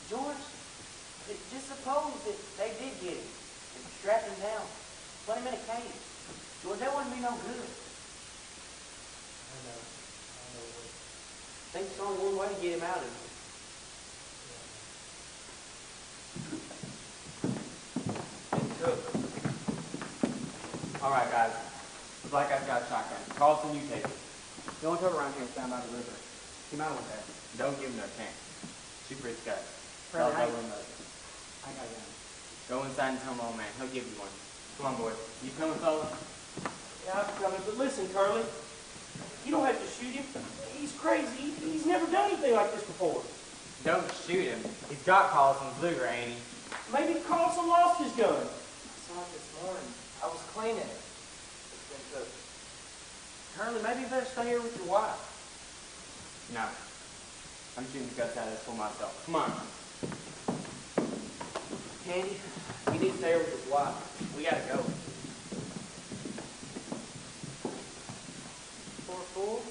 S6: George, just suppose that they did get him and strap him down. Put him in a cage. George, that wouldn't be no good.
S1: I know.
S6: I think there's only one way to get him out of it.
S10: It's cooked. Alright, guys. The black guy's got a shotgun. Carlson, you take it.
S7: Don't turn around here and stand by the river. Keep out with that.
S10: Don't give him no chance. Shoot for his guts.
S7: Fred,
S10: They'll
S7: I
S10: double him up.
S7: got you.
S10: Go inside and tell my old man. He'll give you one. Come on, boys. You coming, fella?
S1: Yeah, I'm coming. But listen, Curly, you don't have to shoot him. He's crazy. He's never done anything like this before.
S10: Don't shoot him. He's got Carlson's Luger, ain't he?
S1: Maybe Carlson lost his gun.
S8: I saw it this morning. I was cleaning it. It's been cooked.
S6: Curly, maybe you better stay here with your wife.
S10: No. I'm shooting the guts out of this for myself. Come on.
S6: Candy, you need to stay here with his wife. We gotta go. Poor fool.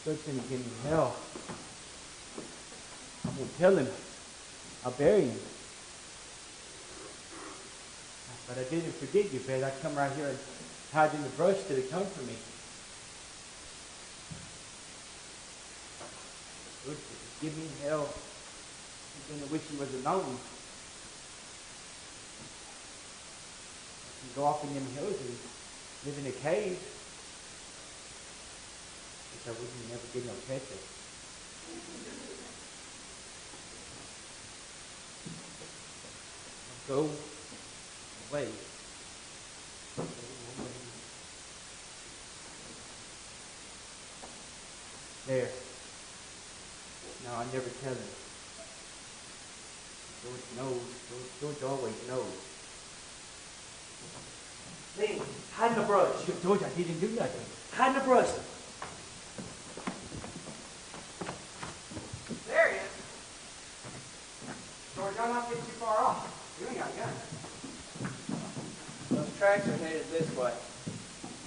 S2: God's gonna give me hell. I won't tell him. I'll bury him. But I didn't forget you, Fred. I come right here and hide in the brush till he come for me. God's gonna give me hell. I'm gonna wish he was alone. I can go off in them hills and live in a cave. I wouldn't never get no petrol. Go away. There. No, I never tell him. George knows. George always knows.
S1: Lee, hide in the brush.
S2: George, I didn't do nothing.
S1: Hide in the brush.
S7: There he is. George, I'm not getting too far off. You ain't got a gun.
S8: Those tracks are headed this way.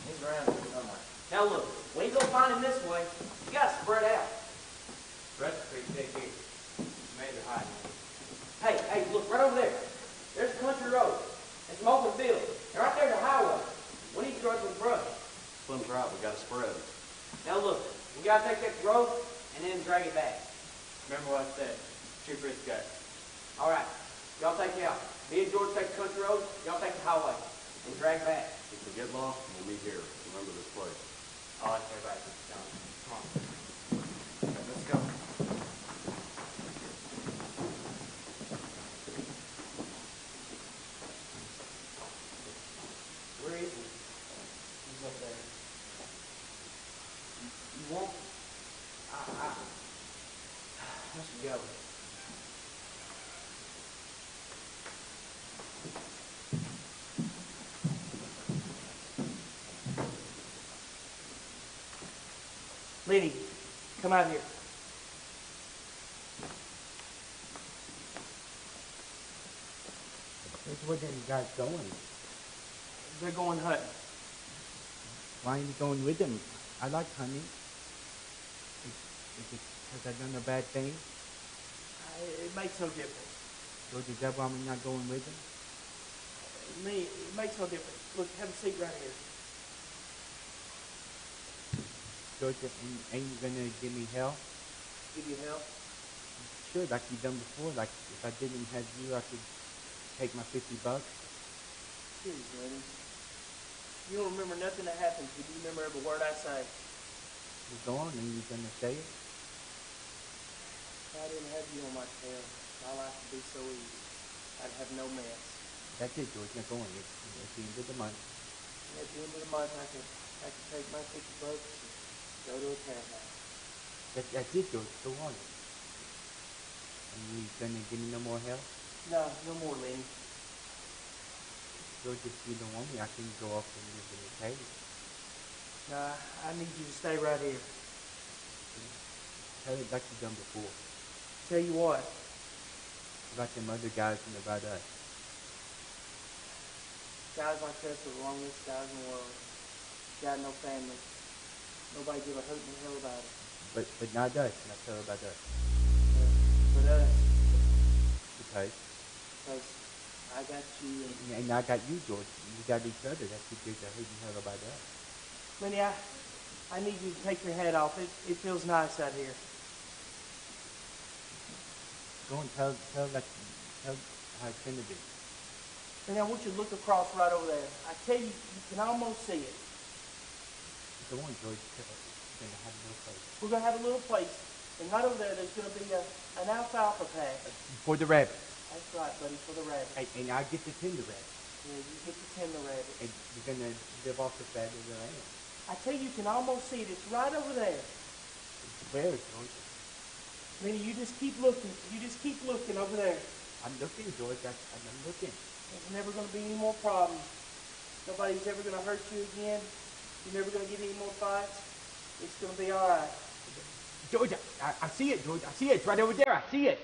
S8: He's around here somewhere.
S6: Now look, we ain't gonna find him this way. You gotta spread out.
S10: Rest pretty thick here. Maybe hiding.
S6: Hey, look, right over there. There's a country road. And some open fields. And right there's a highway. We need to throw some brush.
S4: Slim's right, we gotta spread.
S6: Now look, we gotta take that road and then drag it back.
S10: Remember what I said. Shoot for his guts.
S6: All right, y'all take it out. Me and George take the country road. Y'all take the highway and drag back.
S4: If we get lost, we'll meet here. Remember this place.
S10: I'll let everybody keep going. Come on.
S8: Let's go.
S6: Where is he?
S8: He's up there.
S6: You won't? I should go.
S1: Liddy, come out here.
S2: Where's them guys going?
S1: They're going hunting.
S2: Why ain't you going with them? I like hunting. Is it because I done a bad thing?
S1: I It makes no difference.
S2: George, is that why I'm not going with him?
S1: It makes no difference. Look, have a seat right here.
S2: George, ain't you gonna give me hell?
S1: Give you help?
S2: Sure, like you done before. Like if I didn't have you, I could take my $50.
S1: Jeez, Lenny. You don't remember nothing that happened, but you remember every word I say.
S2: Well, go on, and you gonna say it?
S1: If I didn't have you on my tail, my life would be so easy. I'd have no mess.
S2: That's it, George. Now go on. It's the end of the month.
S1: And at the end of the month, I could take my $50 and go to a tap house.
S2: That's it, George. Go on. And you gonna give me no more help?
S1: No, no more, Lenny.
S2: George, if you don't want me, I can go off and live in the cave.
S1: No, I need you to stay right here.
S2: Tell it like you done before.
S1: Tell you what,
S2: About them other guys and about us.
S1: guys like us are the loneliest guys in the world. Got no family. Nobody give a hoot in hell about it.
S2: But not us. Not tell about us.
S1: But us,
S2: Because
S1: I got you and
S2: and I got you, George. We got each other. That's what gives a hoot in hell about us.
S1: Lenny, I need you to take your hat off. It feels nice out here.
S2: Go and tell how it's gonna be.
S1: Lenny, I want you to look across right over there. I tell you, you can almost see it.
S2: Go on, George. We're gonna have no place.
S1: We're going to have a little place. And right over there, there's going to be an alfalfa patch.
S2: For the rabbit.
S1: That's right, buddy, for the rabbit.
S2: And I get the tender rabbit.
S1: Yeah, you get to tend the rabbit.
S2: And you're gonna live off the fat of the land.
S1: I tell you can almost see it. It's right over there.
S2: Where, George?
S1: Lenny, you just keep looking. You just keep looking over there.
S2: I'm looking, George. I'm looking.
S1: There's never going to be any more problems. Nobody's ever going to hurt you again. You're never going to get any more fights. It's going to be all right.
S2: George, I see it, George. I see it. It's right over there. I see it.